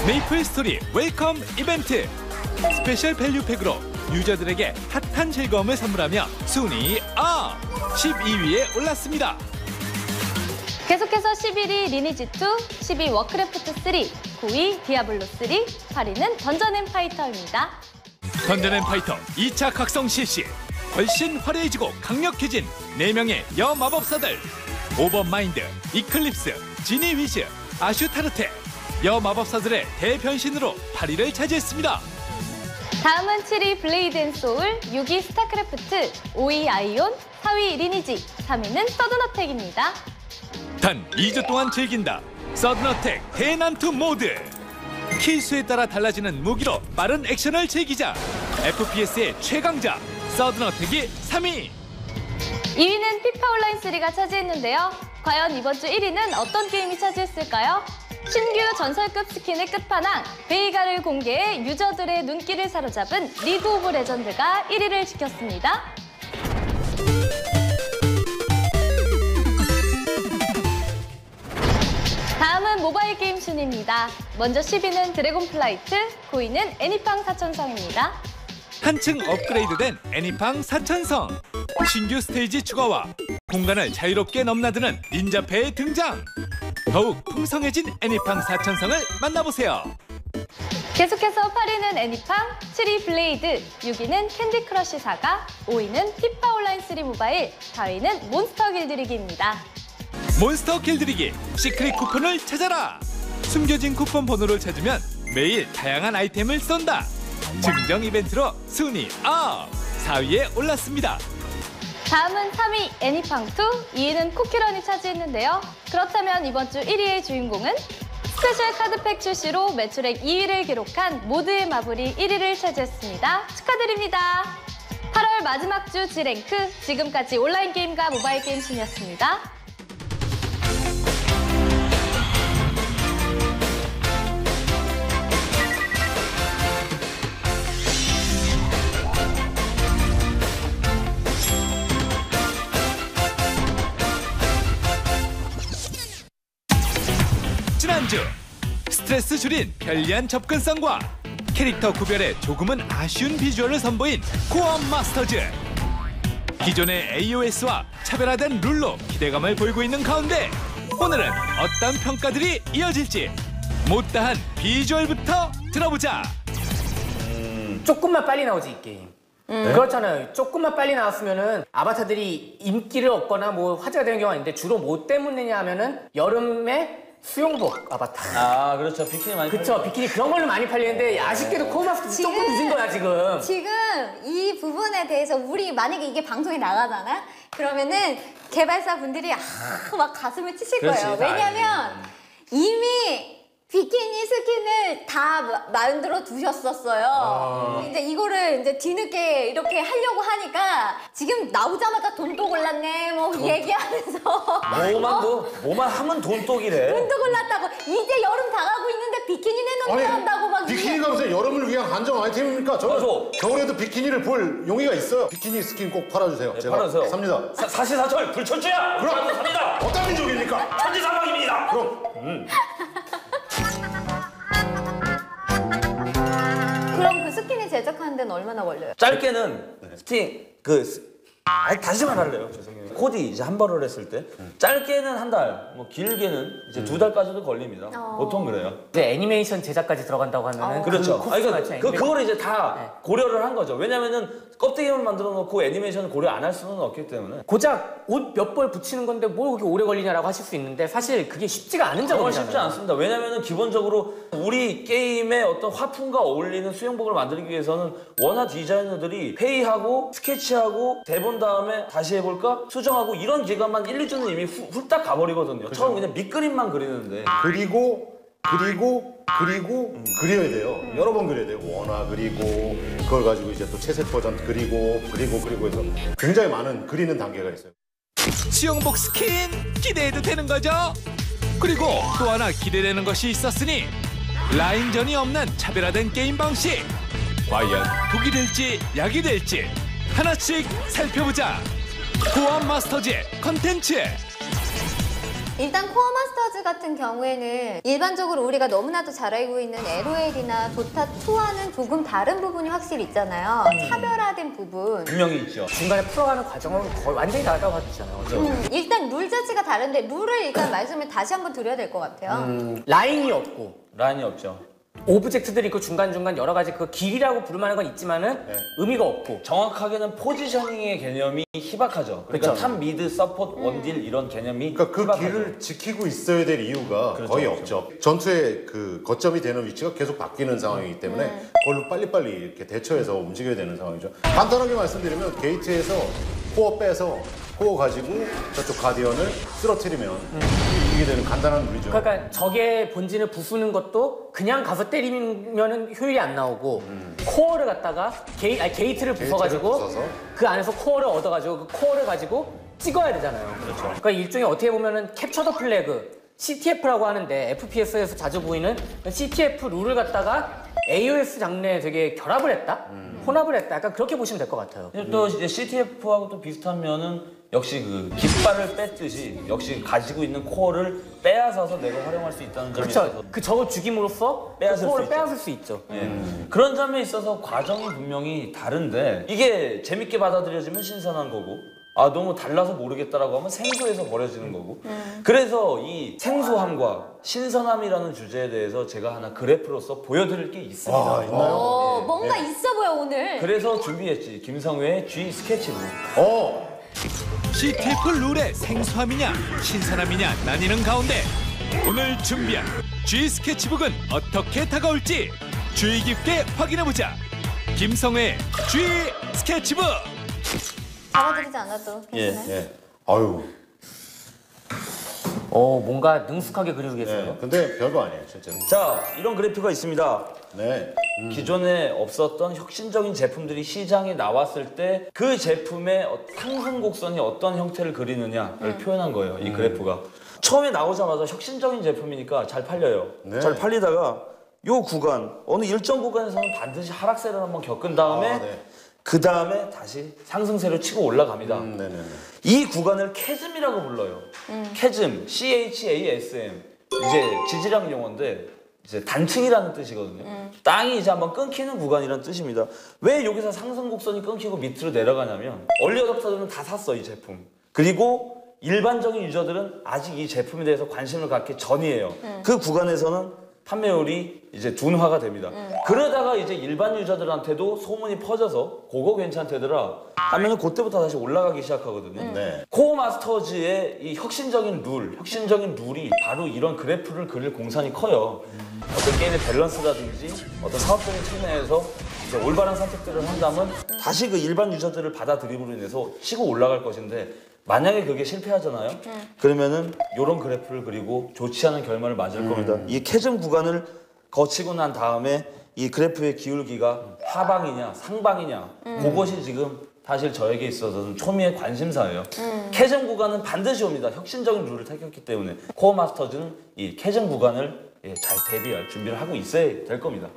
메이플 스토리 웰컴 이벤트. 스페셜 밸류 팩으로 유저들에게 핫한 즐거움을 선물하며 순위 업! 12위에 올랐습니다. 계속해서 11위 리니지2, 10위 워크래프트3, 9위 디아블로3, 8위는 던전앤파이터입니다. 던전앤파이터 2차 각성 실시. 훨씬 화려해지고 강력해진 4명의 여마법사들. 오버마인드, 이클립스, 지니 위즈, 아슈타르테. 여마법사들의 대변신으로 8위를 차지했습니다. 다음은 7위 블레이드 앤 소울, 6위 스타크래프트, 5위 아이온, 4위 리니지, 3위는 서든어택입니다. 단 2주 동안 즐긴다. 서든어택 대난투 모드. 킬수에 따라 달라지는 무기로 빠른 액션을 즐기자. FPS의 최강자 서든어택이 3위. 2위는 피파 온라인3가 차지했는데요. 과연 이번 주 1위는 어떤 게임이 차지했을까요? 신규 전설급 스킨의 끝판왕 베이가를 공개해 유저들의 눈길을 사로잡은 리그 오브 레전드가 1위를 지켰습니다. 다음은 모바일 게임 순위입니다. 먼저 10위는 드래곤플라이트, 9위는 애니팡 사천성입니다. 한층 업그레이드된 애니팡 사천성. 신규 스테이지 추가와 공간을 자유롭게 넘나드는 닌자패의 등장. 더욱 풍성해진 애니팡 사천성을 만나보세요. 계속해서 8위는 애니팡, 7위 블레이드, 6위는 캔디 크러쉬 사가, 5위는 피파 온라인3 모바일, 4위는 몬스터 길들이기입니다. 몬스터 길들이기 시크릿 쿠폰을 찾아라. 숨겨진 쿠폰 번호를 찾으면 매일 다양한 아이템을 쏜다. 증정 이벤트로 순위 업! 4위에 올랐습니다. 다음은 3위 애니팡2, 2위는 쿠키런이 차지했는데요. 그렇다면 이번 주 1위의 주인공은 스페셜 카드팩 출시로 매출액 2위를 기록한 모두의 마블이 1위를 차지했습니다. 축하드립니다. 8월 마지막 주 G랭크, 지금까지 온라인 게임과 모바일 게임 순이었습니다. 지난주 스트레스 줄인 편리한 접근성과 캐릭터 구별에 조금은 아쉬운 비주얼을 선보인 코어 마스터즈. 기존의 AOS와 차별화된 룰로 기대감을 보이고 있는 가운데 오늘은 어떤 평가들이 이어질지 못다한 비주얼부터 들어보자. 조금만 빨리 나오지 이 게임. 그렇잖아요. 조금만 빨리 나왔으면은 아바타들이 인기를 얻거나 뭐 화제가 되는 경우가 있는데 주로 뭐 때문이냐 하면은 여름에 수영복 아바타. 아 그렇죠. 비키니 많이. 그렇죠. 비키니 그런 걸로 많이 팔리는데 아쉽게도 코어마스터 조금 늦은 거야 지금. 지금 이 부분에 대해서 우리 만약에 이게 방송에 나가잖아? 그러면은 개발사 분들이 막 가슴을 치실 거예요. 왜냐면 이미 비키니 스킨을 다 만들어 두셨었어요. 이제 이거를 이제 뒤늦게 이렇게 하려고 하니까 지금 나오자마자 돈독 올랐네 뭐 얘기하면서 뭐만 하면 돈독이래. 돈독 올랐다고 이제 여름 다가고 있는데 비키니 내놓는다 한다고 막 비키니가 무슨 여름을 위한 한정 아이템입니까? 저 겨울에도 비키니를 볼 용의가 있어요. 비키니 스킨 꼭 팔아주세요. 네, 제가 팔아주세요. 삽니다. 사시사철 불철주야. 그럼 삽니다. 어떤 민족입니까? 천지사방입니다. 그럼 그럼 그 스킨이 제작하는 데는 얼마나 걸려요? 짧게는 다시 말할래요. 죄송해요. 코디 이제 한 번을 했을 때 짧게는 한 달, 뭐 길게는 이제 2달까지도 걸립니다. 보통 그래요. 이제 애니메이션 제작까지 들어간다고 하면은 그렇죠. 그 그거를 이제 다 고려를 한 거죠. 왜냐면은 껍데기만 만들어 놓고 애니메이션을 고려 안 할 수는 없기 때문에. 고작 옷 몇 벌 붙이는 건데 뭘 그렇게 오래 걸리냐라고 하실 수 있는데 사실 그게 쉽지가 않은 정말 작업이잖아요. 쉽지 않습니다. 왜냐면은 기본적으로 우리 게임의 어떤 화풍과 어울리는 수영복을 만들기 위해서는 워낙 디자이너들이 회의하고 스케치하고 대본 다음에 다시 해볼까? 수정하고 이런 기간만 1, 2주는 이미 훌딱 가버리거든요. 처음 그냥 밑그림만 그리는데. 그리고 그려야 돼요. 여러 번 그려야 돼요. 원화 그리고 그걸 가지고 이제 또 채색 버전 그리고 해서 굉장히 많은 그리는 단계가 있어요. 수영복 스킨 기대해도 되는 거죠? 그리고 또 하나 기대되는 것이 있었으니 라인전이 없는 차별화된 게임 방식. 과연 독이 될지 약이 될지 하나씩 살펴보자. 고압 마스터즈의 컨텐츠. 일단 코어 마스터즈 같은 경우에는 일반적으로 우리가 너무나도 잘 알고 있는 LOL이나 도타2와는 조금 다른 부분이 확실히 있잖아요. 차별화된 부분. 분명히 있죠. 중간에 풀어가는 과정은 거의 완전히 다르다고 하잖아요. 일단 룰 자체가 다른데 룰을 일단 말씀을 다시 한번 드려야 될 것 같아요. 라인이 없고 라인이 없죠. 오브젝트들이 있고 중간중간 여러 가지 그 길이라고 부르만한 건 있지만은 의미가 없고 정확하게는 포지셔닝의 개념이 희박하죠. 그러니까 그렇죠. 탑, 미드, 서포트, 원딜 이런 개념이 그러니까 그 희박하죠. 길을 지키고 있어야 될 이유가 그렇죠, 거의 그렇죠. 없죠. 전투의 그 거점이 되는 위치가 계속 바뀌는 상황이기 때문에 그걸로 빨리빨리 이렇게 대처해서 움직여야 되는 상황이죠. 간단하게 말씀드리면 게이트에서 코어 빼서 코어 가지고 저쪽 가디언을 쓰러뜨리면 이게 되는 간단한 룰이죠. 그러니까 적의 본진을 부수는 것도 그냥 가서 때리면은 효율이 안 나오고 코어를 갖다가 게이트를 부숴가지고 그 안에서 코어를 얻어가지고 그 코어를 가지고 찍어야 되잖아요. 그렇죠. 그러니까 일종의 어떻게 보면은 캡처 더 플래그 CTF라고 하는데 FPS에서 자주 보이는 CTF 룰을 갖다가 AOS 장르에 되게 결합을 했다? 혼합을 했다? 약간 그렇게 보시면 될 것 같아요. 또 이제 CTF하고 또 비슷한 면은 역시 그 깃발을 뺐듯이 역시 가지고 있는 코어를 빼앗아서 내가 활용할 수 있다는 점이 있어서 그렇죠. 그 적을 죽임으로써 그 코어를 빼앗을 수 있죠. 그런 점에 있어서 과정이 분명히 다른데 이게 재밌게 받아들여지면 신선한 거고 너무 달라서 모르겠다라고 하면 생소해서 버려지는 거고 그래서 이 생소함과 신선함이라는 주제에 대해서 제가 하나 그래프로서 보여드릴 게 있습니다. 있나요? 뭔가 있어 보여 오늘. 그래서 준비했지. 김성회의 G 스케치북. CTF 룰의 생소함이냐 신선함이냐 나뉘는 가운데 오늘 준비한 G 스케치북은 어떻게 다가올지 주의 깊게 확인해보자. 김성회의 G 스케치북. 잡아드리지 않아도 괜찮아요? 아유. 뭔가 능숙하게 그리겠어요. 근데 별거 아니에요, 실제로. 자, 이런 그래프가 있습니다. 네. 기존에 없었던 혁신적인 제품들이 시장에 나왔을 때 그 제품의 상승 곡선이 어떤 형태를 그리느냐를 표현한 거예요, 이 그래프가. 처음에 나오자마자 혁신적인 제품이니까 잘 팔려요. 잘 팔리다가 요 구간, 어느 일정 구간에서는 반드시 하락세를 한번 겪은 다음에 그 다음에 다시 상승세를 치고 올라갑니다. 이 구간을 캐즘이라고 불러요. 캐즘, CHASM. 이제 지질학 용어인데 이제 단층이라는 뜻이거든요. 땅이 이제 한번 끊기는 구간이라는 뜻입니다. 왜 여기서 상승 곡선이 끊기고 밑으로 내려가냐면 얼리 어댑터들은 다 샀어, 이 제품. 그리고 일반적인 유저들은 아직 이 제품에 대해서 관심을 갖기 전이에요. 그 구간에서는 판매율이 이제 둔화가 됩니다. 그러다가 이제 일반 유저들한테도 소문이 퍼져서 그거 괜찮대더라 하면은 그때부터 다시 올라가기 시작하거든요. 코어 마스터즈의 이 혁신적인 룰이 바로 이런 그래프를 그릴 공산이 커요. 어떤 게임의 밸런스라든지 어떤 사업적인 측면에서 이제 올바른 선택들을 한다면 다시 그 일반 유저들을 받아들임으로 인해서 치고 올라갈 것인데 만약에 그게 실패하잖아요. 그러면은 이런 그래프를 그리고 좋지 않은 결말을 맞을 겁니다. 이 캐즘 구간을 거치고 난 다음에 이 그래프의 기울기가 하방이냐 상방이냐 그것이 지금 사실 저에게 있어서는 초미의 관심사예요. 캐즘 구간은 반드시 옵니다. 혁신적인 룰을 택했기 때문에 코어 마스터즈는 이 캐즘 구간을 잘 대비할 준비를 하고 있어야 될 겁니다.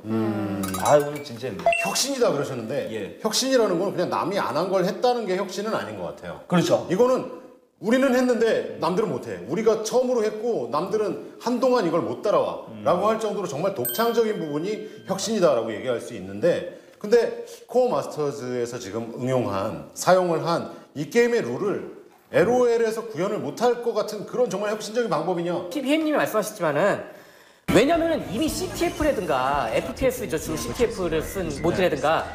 아 오늘 진짜 혁신이다 그러셨는데 혁신이라는 건 그냥 남이 안 한 걸 했다는 게 혁신은 아닌 것 같아요. 그렇죠. 이거는 우리는 했는데 남들은 못해. 우리가 처음으로 했고 남들은 한동안 이걸 못 따라와 라고 할 정도로 정말 독창적인 부분이 혁신이다라고 얘기할 수 있는데 근데 코어 마스터즈에서 지금 사용을 한 이 게임의 룰을 LOL에서 구현을 못할 것 같은 그런 정말 혁신적인 방법이냐? TBM님이 말씀하셨지만은 왜냐면은 이미 CTF라든가 FPS죠, 주로 CTF를 쓴 모드라든가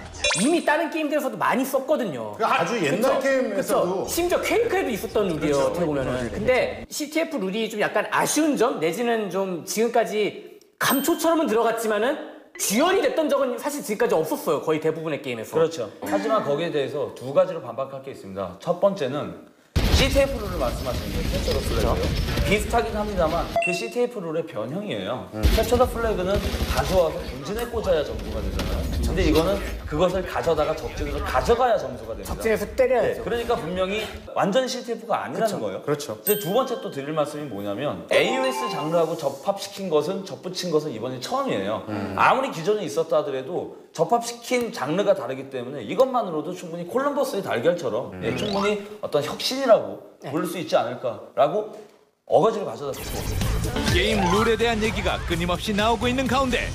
이미 다른 게임들에서도 많이 썼거든요. 아주 옛날 게임에서도 그쵸? 심지어 퀘이크에도 있었던 룰이에요, 어떻게 보면은. 근데 CTF 룰이 좀 약간 아쉬운 점 내지는 좀 지금까지 감초처럼은 들어갔지만은 주연이 됐던 적은 사실 지금까지 없었어요, 거의 대부분의 게임에서. 그렇죠. 하지만 거기에 대해서 두 가지로 반박할 게 있습니다. 첫 번째는 CTF 룰을 말씀하시는 게 캡처 더 플래그요. 비슷하긴 합니다만 그 CTF 룰의 변형이에요. 캡처 더 플래그는 가져와서 본진에 꽂아야 점수가 되잖아요. 근데 이거는 그것을 가져다가 적진으로 가져가야 점수가 됩니다. 적진에서 때려야죠. 그러니까 분명히 완전 CTF가 아니라는 거예요. 그렇죠. 이제 두 번째 또 드릴 말씀이 뭐냐면 AOS 장르하고 접합시킨 것은 접붙인 것은 이번이 처음이에요. 아무리 기존에 있었다 하더라도 접합시킨 장르가 다르기 때문에 이것만으로도 충분히 콜럼버스의 달걀처럼 충분히 어떤 혁신이라고 부를 수 있지 않을까라고 어거지를 가져다 줬고 게임 룰에 대한 얘기가 끊임없이 나오고 있는 가운데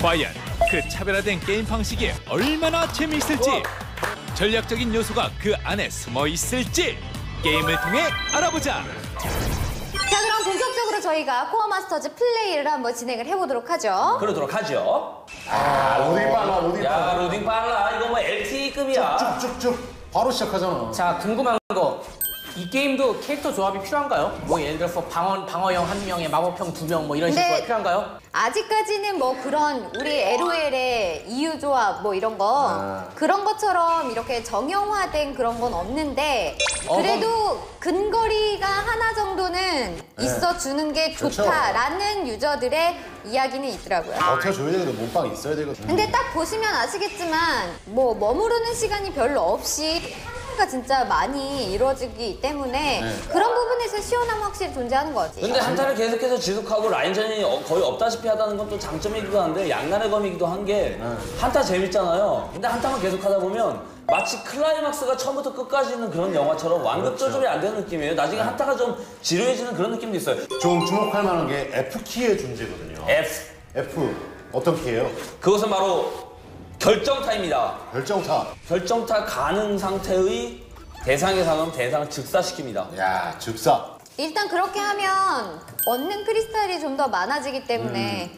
과연 그 차별화된 게임 방식이 얼마나 재미있을지 전략적인 요소가 그 안에 숨어 있을지 게임을 통해 알아보자. 자 그럼 본격적으로 저희가 코어 마스터즈 플레이를 한번 진행을 해보도록 하죠. 그러도록 하죠. 로딩 빨라, 로딩 야 빨라. 로딩 빨라. 이거 뭐 LTE급이야. 쭉쭉쭉 바로 시작하잖아. 자 궁금한 거. 이 게임도 캐릭터 조합이 필요한가요? 뭐 예를 들어서 방어형 한 명에 마법형 2명 뭐 이런 식으로 조합이 필요한가요? 아직까지는 뭐 그런 우리 LOL의 이유 조합 뭐 이런 거 그런 것처럼 이렇게 정형화된 그런 건 없는데 그래도 근거리가 하나 정도는 있어주는 게 좋다라는 유저들의 이야기는 있더라고요. 버텨줘야 되거든. 몸빵 있어야 되거든. 근데 딱 보시면 아시겠지만 뭐 머무르는 시간이 별로 없이 가 진짜 많이 이루어지기 때문에 그런 부분에서 시원함 확실히 존재하는 거지. 근데 한타를 계속해서 지속하고 라인전이 거의 없다시피 하다는 건 또 장점이기도 한데 양날의 검이기도 한 게 한타 재밌잖아요. 근데 한타만 계속하다 보면 마치 클라이막스가 처음부터 끝까지 있는 그런 영화처럼 완급 조절이 안 되는 느낌이에요. 나중에 한타가 좀 지루해지는 그런 느낌도 있어요. 좀 주목할 만한 게 F키의 존재거든요. F 어떤 키예요? 그것은 바로 결정타입니다. 결정타 가능 상태의 대상의 상은 대상을 즉사시킵니다. 야, 즉사. 일단 그렇게 하면 얻는 크리스탈이 좀 더 많아지기 때문에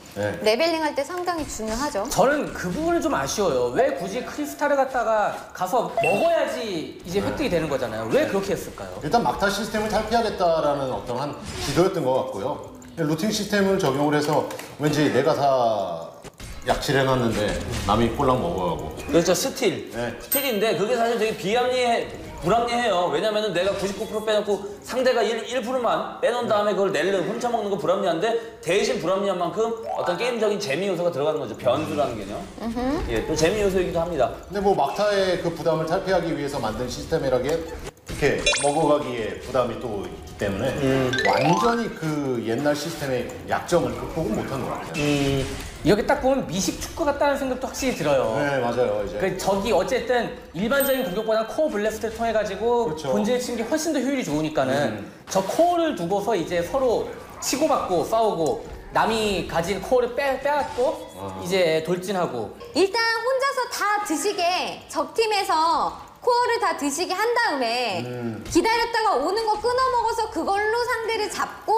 레벨링 할 때 상당히 중요하죠. 저는 그 부분은 좀 아쉬워요. 왜 굳이 크리스탈을 갖다가 가서 먹어야지 이제 획득이 되는 거잖아요. 왜 그렇게 했을까요? 일단 막타 시스템을 탈피하겠다라는 어떤 한 기도였던 것 같고요. 루팅 시스템을 적용을 해서 왠지 내가 다 약치를 해놨는데 남이 꼴랑 먹어가고. 그렇죠. 스틸인데 그게 사실 되게 불합리해요. 왜냐면은 내가 99% 빼놓고 상대가 1%만 빼놓은 다음에 그걸 훔쳐 먹는 거 불합리한데 대신 불합리한 만큼 어떤 게임적인 재미 요소가 들어가는 거죠. 변수라는 개념. 예, 또 재미 요소이기도 합니다. 근데 뭐 막타의 그 부담을 탈피하기 위해서 만든 시스템이라기에 이렇게 먹어가기에 부담이 또 있기 때문에 완전히 그 옛날 시스템의 약점을 극복은 못한 것 같아요. 이렇게 딱 보면 미식 축구 같다는 생각도 확실히 들어요. 네, 맞아요. 이제. 그 적이 어쨌든 일반적인 공격보다는 코어 블래스트를 통해 가지고 본질 치는 게 훨씬 더 효율이 좋으니까는 저 코어를 두고서 이제 서로 치고받고 싸우고 남이 가진 코어를 빼앗고 이제 돌진하고. 일단 혼자서 다 드시게 적팀에서 코어를 다 드시게 한 다음에 기다렸다가 오는 거 끊어 먹어서 그걸로 상대를 잡고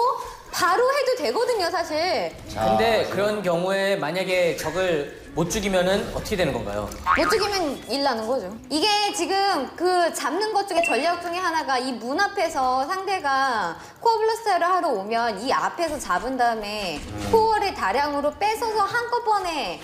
바로 해도 되거든요, 사실. 근데 그런 경우에 만약에 적을 못 죽이면은 어떻게 되는 건가요? 못 죽이면 일 나는 거죠. 이게 지금 그 잡는 것 중에 전략 중에 하나가 이 문 앞에서 상대가 코어 블러스터를 하러 오면 이 앞에서 잡은 다음에 코어를 다량으로 뺏어서 한꺼번에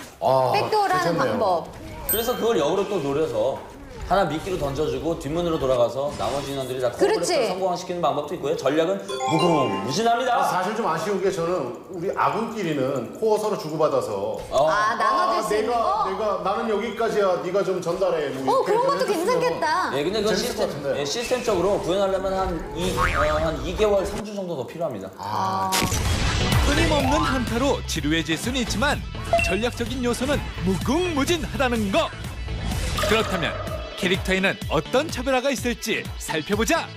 백도어를 하는 방법. 그래서 그걸 역으로 또 노려서 하나 미끼로 던져주고 뒷문으로 돌아가서 나머지 인원들이 다 코어를 성공시키는 방법도 있고요. 전략은 무궁무진합니다. 사실 좀 아쉬운 게 저는 우리 아군끼리는 코어 서로 주고받아서 나눠줄 수 있는 거? 나는 여기까지야. 네가 좀 전달해. 뭐 그런 것도 괜찮겠다. 예, 근데 그 시스템적으로 구현하려면 한 2개월, 3주 정도 더 필요합니다. 끊임없는 한타로 지루해질 수는 있지만 전략적인 요소는 무궁무진하다는 거. 그렇다면 캐릭터에는 어떤 차별화가 있을지 살펴보자.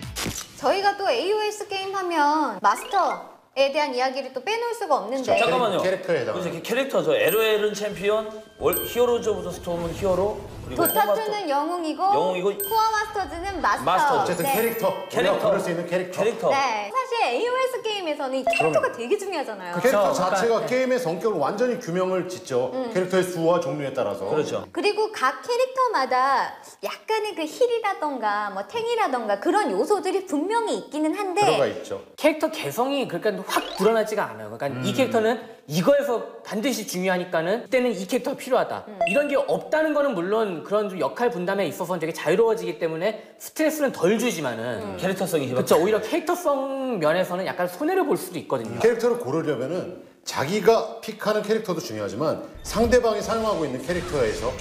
저희가 또 AOS 게임 하면 마스터에 대한 이야기를 또 빼놓을 수가 없는데. 잠깐만요. 캐릭터에 해당. 캐릭터죠. LOL은 챔피언, 히어로즈 오브 더 스톰은 히어로, 그리고 도타2는 영웅이고 코어 마스터즈는 마스터. 어쨌든 캐릭터. 부를 수 있는 캐릭터. 네. 사실 AOS 게임에서는 이 캐릭터가 되게 중요하잖아요. 그 캐릭터 자체가 게임의 성격을 완전히 규명을 짓죠. 캐릭터의 수와 종류에 따라서. 그렇죠. 그리고 각 캐릭터마다 약간의 그 힐이라던가 뭐 탱이라던가 그런 요소들이 분명히 있기는 한데 들어가 있죠. 캐릭터 개성이 그러니까 확 드러나지가 않아요. 그러니까 이 캐릭터는 이거에서 반드시 중요하니까는 그때는 이 캐릭터가 필요하다. 이런 게 없다는 거는 물론 그런 좀 역할 분담에 있어서는 되게 자유로워지기 때문에 스트레스는 덜 주지만은 캐릭터성이 그렇죠. 오히려 캐릭터성 면에서는 약간 손해를 볼 수도 있거든요. 캐릭터를 고르려면은 자기가 픽하는 캐릭터도 중요하지만 상대방이 사용하고 있는 캐릭터에서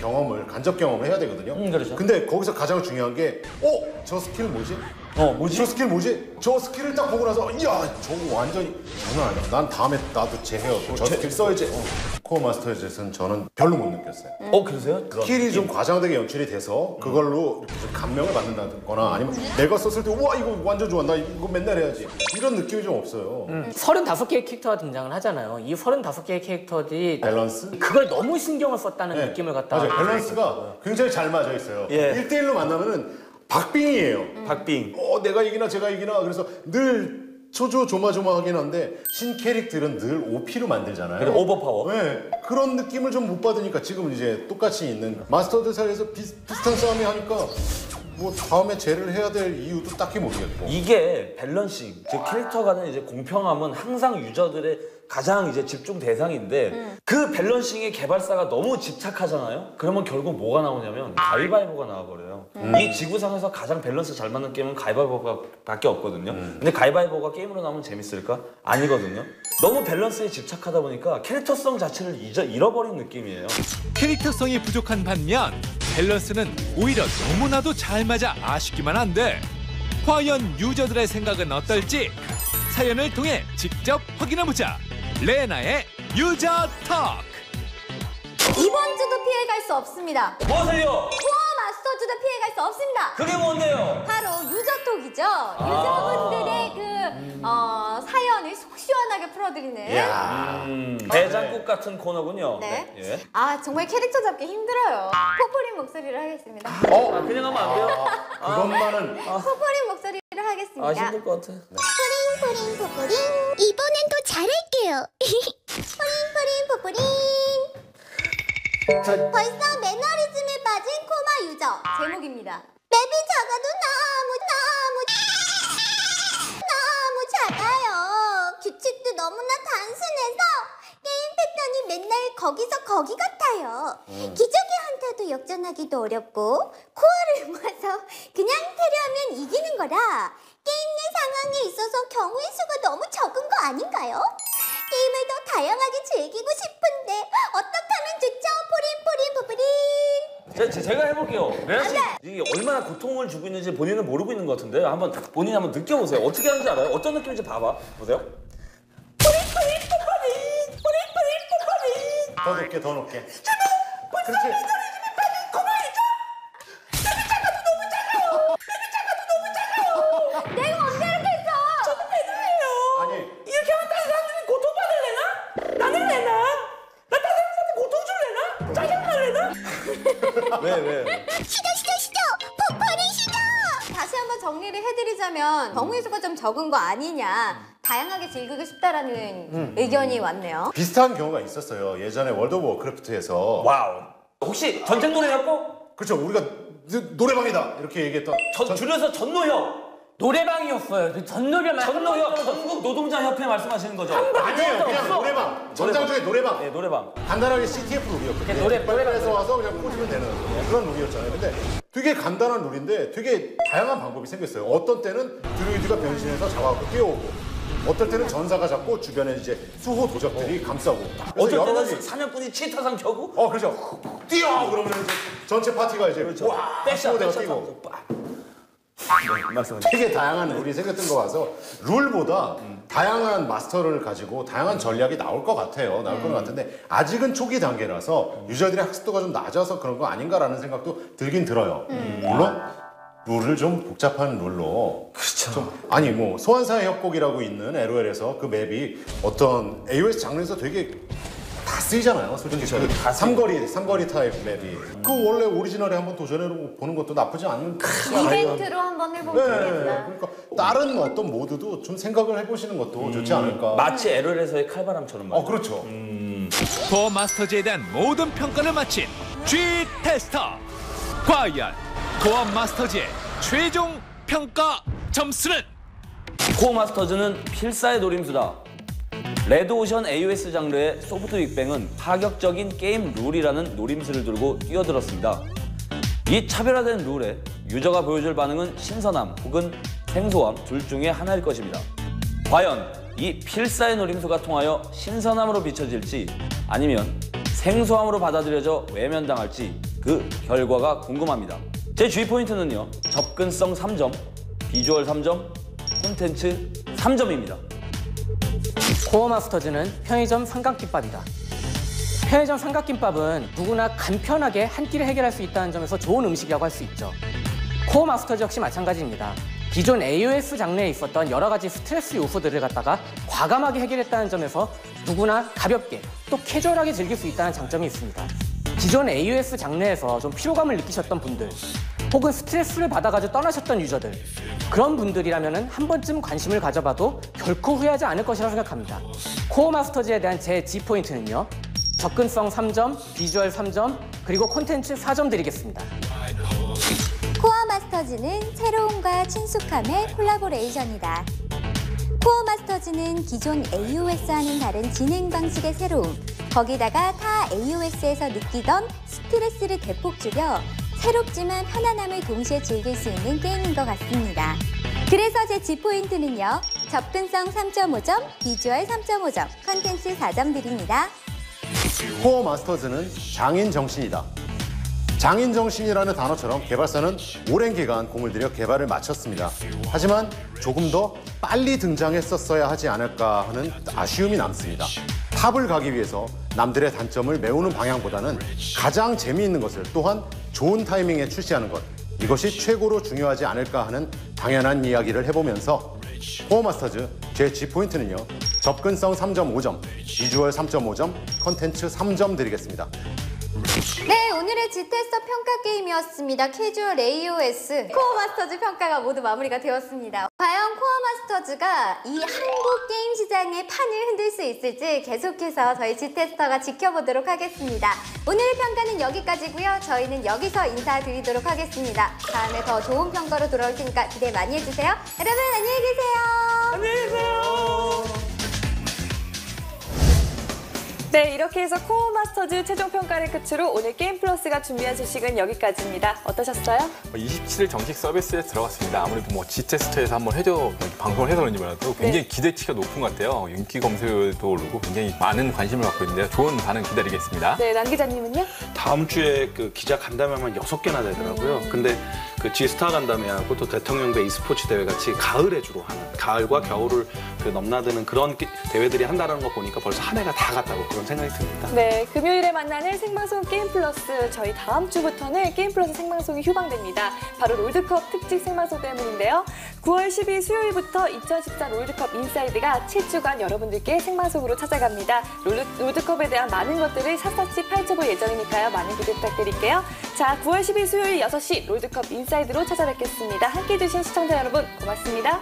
간접 경험을 해야 되거든요. 그렇죠. 근데 거기서 가장 중요한 게 저 스킬 뭐지? 저 스킬 뭐지? 저 스킬을 딱 보고 나서 이야 저거 완전히 장난 아니야. 난 다음에 나도 제해하고 저 스킬 써야지. 코어 마스터즈에서는 저는 별로 못 느꼈어요. 그러세요? 스킬이 좀 과장되게 연출이 돼서 그걸로 이렇게 좀 감명을 받는다거나 아니면 내가 썼을 때 우와 이거 완전 좋아. 나 이거 맨날 해야지. 이런 느낌이 좀 없어요. 35개의 캐릭터가 등장을 하잖아요. 이 35개의 캐릭터들이 밸런스? 그걸 너무 신경을 썼다는 느낌을 갖다가 맞아요. 밸런스가 굉장히 잘 맞아 있어요. 예. 1대1로 만나면은 박빙이에요. 박빙. 내가 이기나 제가 이기나 그래서 늘 조마조마하긴 한데 신캐릭들은 늘 OP로 만들잖아요. 그래, 오버파워. 네, 그런 느낌을 좀 못 받으니까 지금 이제 똑같이 있는 마스터들 사이에서 비슷한 싸움이 하니까 뭐 다음에 쟤를 해야 될 이유도 딱히 모르겠고. 이게 밸런싱, 즉 캐릭터 간의 이제 공평함은 항상 유저들의 가장 이제 집중 대상인데 그 밸런싱의 개발사가 너무 집착하잖아요. 그러면 결국 뭐가 나오냐면 가위바위보가 나와버려요. 이 지구상에서 가장 밸런스 잘 맞는 게임은 가위바위보밖에 없거든요. 근데 가위바위보가 게임으로 나오면 재밌을까? 아니거든요. 너무 밸런스에 집착하다 보니까 캐릭터성 자체를 잃어버린 느낌이에요. 캐릭터성이 부족한 반면 밸런스는 오히려 너무나도 잘 맞아 아쉽기만 한데 과연 유저들의 생각은 어떨지 사연을 통해 직접 확인해보자. 레나의 유저 톡! 이번 주도 피해갈 수 없습니다. 무엇을요? 코어 마스터즈도 피해갈 수 없습니다. 그게 뭔데요? 바로 유저톡이죠. 유저분들의 그 사연을 속 시원하게 풀어드리는 대장국 같은 코너군요. 네. 예. 정말 캐릭터 잡기 힘들어요. 포프린 목소리를 하겠습니다. 그냥 하면 안 돼요? 그것만은 포프린 목소리를 하겠습니다. 힘들 것 같아. 포린 포프린 이번엔 더 잘할게요. 포린 포프린 벌써 매너리즘에 빠진 코마 유저 제목입니다. 맵이 작아도 너무 작아요. 규칙도 너무나 단순해서 게임 패턴이 맨날 거기서 거기 같아요. 기적의 한타도 역전하기도 어렵고 코어를 모아서 그냥 테러하면 이기는 거라 게임 내 상황에 있어서 경우의 수가 너무 적은 거 아닌가요? 게임을 더 다양하게 즐기고 싶은데 어떡하면 좋죠? 포린 제가 해볼게요. 레나 씨 이게 얼마나 고통을 주고 있는지 본인은 모르고 있는 것 같은데 본인이 한번 느껴보세요. 어떻게 하는지 알아요? 어떤 느낌인지 봐봐. 보세요. 더 높게 그렇지. 내가 언제 이렇게 했어? 저도 배달해요. 아니 이렇게 하면 다른 사람들이 고통받을래나? 나는 내나? 나 다른 사람한테 고통 줄래나? 짜증날래나? 왜? 시도 포포린 시도. 다시 한번 정리를 해드리자면 경우의 수가 좀 적은 거 아니냐, 다양하게 즐기고 싶다라는 의견이 왔네요. 비슷한 경우가 있었어요. 예전에 월드 오브 워크래프트에서 와우. 혹시 전쟁 노래였고? 그렇죠. 우리가 노래방이다 이렇게 얘기했던 줄여서 전노형. 노래방이었어요. 전노래만. 전국 노동자 협회 말씀하시는 거죠? 아니에요. 그냥 노래방. 전장 중에 노래방. 네, 노래방. 간단하게 CTF 룰이었거든요. 노래방에서 와서 그냥 꽂으면 되는 그런 룰이었잖아요. 근데 되게 간단한 룰인데 되게 다양한 방법이 생겼어요. 어떤 때는 드루이드가 변신해서 잡아갖고 뛰어오고 어떨 때는 전사가 잡고 주변에 이제 수호 도적들이 감싸고 어쩔 때는 사냥꾼이 치타상 켜고 그렇죠. 뛰어! 그러면 이제 전체 파티가 이제 그렇죠. 와! 백샷 뛰고 되게 다양한 룰이 생겼던 거 봐서 룰보다 다양한 마스터를 가지고 다양한 전략이 나올 것 같아요. 나올 것 같은데 아직은 초기 단계라서 유저들의 학습도가 좀 낮아서 그런 거 아닌가라는 생각도 들긴 들어요. 물론 룰을 좀 복잡한 룰로 아니 뭐 소환사의 협곡이라고 있는 LOL에서 그 맵이 어떤 AOS 장르에서 되게 다 쓰이잖아요. 솔직히 그 삼거리 타입 맵이 그 원래 오리지널에 한번 도전해 보는 것도 나쁘지 않은 이벤트로 한번 해보면 되겠다. 그러니까 다른 어떤 모드도 좀 생각을 해보시는 것도 좋지 않을까. 마치 LOL에서의 칼바람처럼 말이죠. 그렇죠. 코어 마스터즈에 대한 모든 평가를 마친 G-테스터. 과연 코어 마스터즈의 최종 평가 점수는? 코어 마스터즈는 필사의 노림수다. 레드오션 AOS 장르의 소프트 빅뱅은 파격적인 게임 룰이라는 노림수를 들고 뛰어들었습니다. 이 차별화된 룰에 유저가 보여줄 반응은 신선함 혹은 생소함 둘 중에 하나일 것입니다. 과연 이 필사의 노림수가 통하여 신선함으로 비춰질지 아니면 생소함으로 받아들여져 외면당할지 그 결과가 궁금합니다. 제 주의 포인트는요, 접근성 3점, 비주얼 3점, 콘텐츠 3점입니다. 코어 마스터즈는 편의점 삼각김밥이다. 편의점 삼각김밥은 누구나 간편하게 한 끼를 해결할 수 있다는 점에서 좋은 음식이라고 할 수 있죠. 코어 마스터즈 역시 마찬가지입니다. 기존 AOS 장르에 있었던 여러 가지 스트레스 요소들을 갖다가 과감하게 해결했다는 점에서 누구나 가볍게 또 캐주얼하게 즐길 수 있다는 장점이 있습니다. 기존 AOS 장르에서 좀 피로감을 느끼셨던 분들 혹은 스트레스를 받아가지고 떠나셨던 유저들 그런 분들이라면 한 번쯤 관심을 가져봐도 결코 후회하지 않을 것이라고 생각합니다. 코어 마스터즈에 대한 제 G포인트는요. 접근성 3점, 비주얼 3점, 그리고 콘텐츠 4점 드리겠습니다. 코어 마스터즈는 새로움과 친숙함의 콜라보레이션이다. 코어 마스터즈는 기존 AOS와는 다른 진행 방식의 새로움, 거기다가 타 AOS에서 느끼던 스트레스를 대폭 줄여 새롭지만 편안함을 동시에 즐길 수 있는 게임인 것 같습니다. 그래서 제 G포인트는요. 접근성 3.5점, 비주얼 3.5점, 컨텐츠 4점 드립니다. 코어 마스터즈는 장인 정신이다. 장인 정신이라는 단어처럼 개발사는 오랜 기간 공을 들여 개발을 마쳤습니다. 하지만 조금 더 빨리 등장했었어야 하지 않을까 하는 아쉬움이 남습니다. 탑을 가기 위해서 남들의 단점을 메우는 방향보다는 가장 재미있는 것을 또한 좋은 타이밍에 출시하는 것, 이것이 최고로 중요하지 않을까 하는 당연한 이야기를 해보면서 코어 마스터즈 제 G포인트는요. 접근성 3.5점, 비주얼 3.5점, 컨텐츠 3점 드리겠습니다. 네, 오늘의 G테스터 평가 게임이었습니다. 캐주얼 AOS, 코어 마스터즈 평가가 모두 마무리가 되었습니다. 과연 코어 마스터즈가 이 한국 게임 시장의 판을 흔들 수 있을지 계속해서 저희 G테스터가 지켜보도록 하겠습니다. 오늘의 평가는 여기까지고요. 저희는 여기서 인사드리도록 하겠습니다. 다음에 더 좋은 평가로 돌아올 테니까 기대 많이 해주세요. 여러분 안녕히 계세요. 안녕히 계세요. 네, 이렇게 해서 코어 마스터즈 최종 평가를 끝으로 오늘 게임 플러스가 준비한 소식은 여기까지입니다. 어떠셨어요? 27일 정식 서비스에 들어갔습니다. 아무래도 뭐 G테스트에서 한번 방송을 해서 그런지 몰라도 굉장히 기대치가 높은 것 같아요. 인기 검색어도 오르고 굉장히 많은 관심을 갖고 있는데요. 좋은 반응 기다리겠습니다. 네, 남 기자님은요? 다음 주에 그 기자 간담회만 6개나 되더라고요. 근데 그 G스타 간담회하고 또 대통령배 e스포츠 대회 같이 가을에 주로 하는, 가을과 겨울을 그 넘나드는 그런 대회들이 한다는 거 보니까 벌써 한 해가 다 갔다고 그런 생각이 듭니다. 네, 금요일에 만나는 생방송 게임 플러스, 저희 다음 주부터는 게임 플러스 생방송이 휴방됩니다. 바로 롤드컵 특집 생방송 때문인데요. 9월 10일 수요일부터 2014 롤드컵 인사이드가 7주간 여러분들께 생방송으로 찾아갑니다. 롤드컵에 대한 많은 것들을 샅샅이 파헤쳐볼 예정이니까요. 많은 기대 부탁드릴게요. 자, 9월 10일 수요일 6시 롤드컵 인사이드로 찾아뵙겠습니다. 함께해 주신 시청자 여러분 고맙습니다.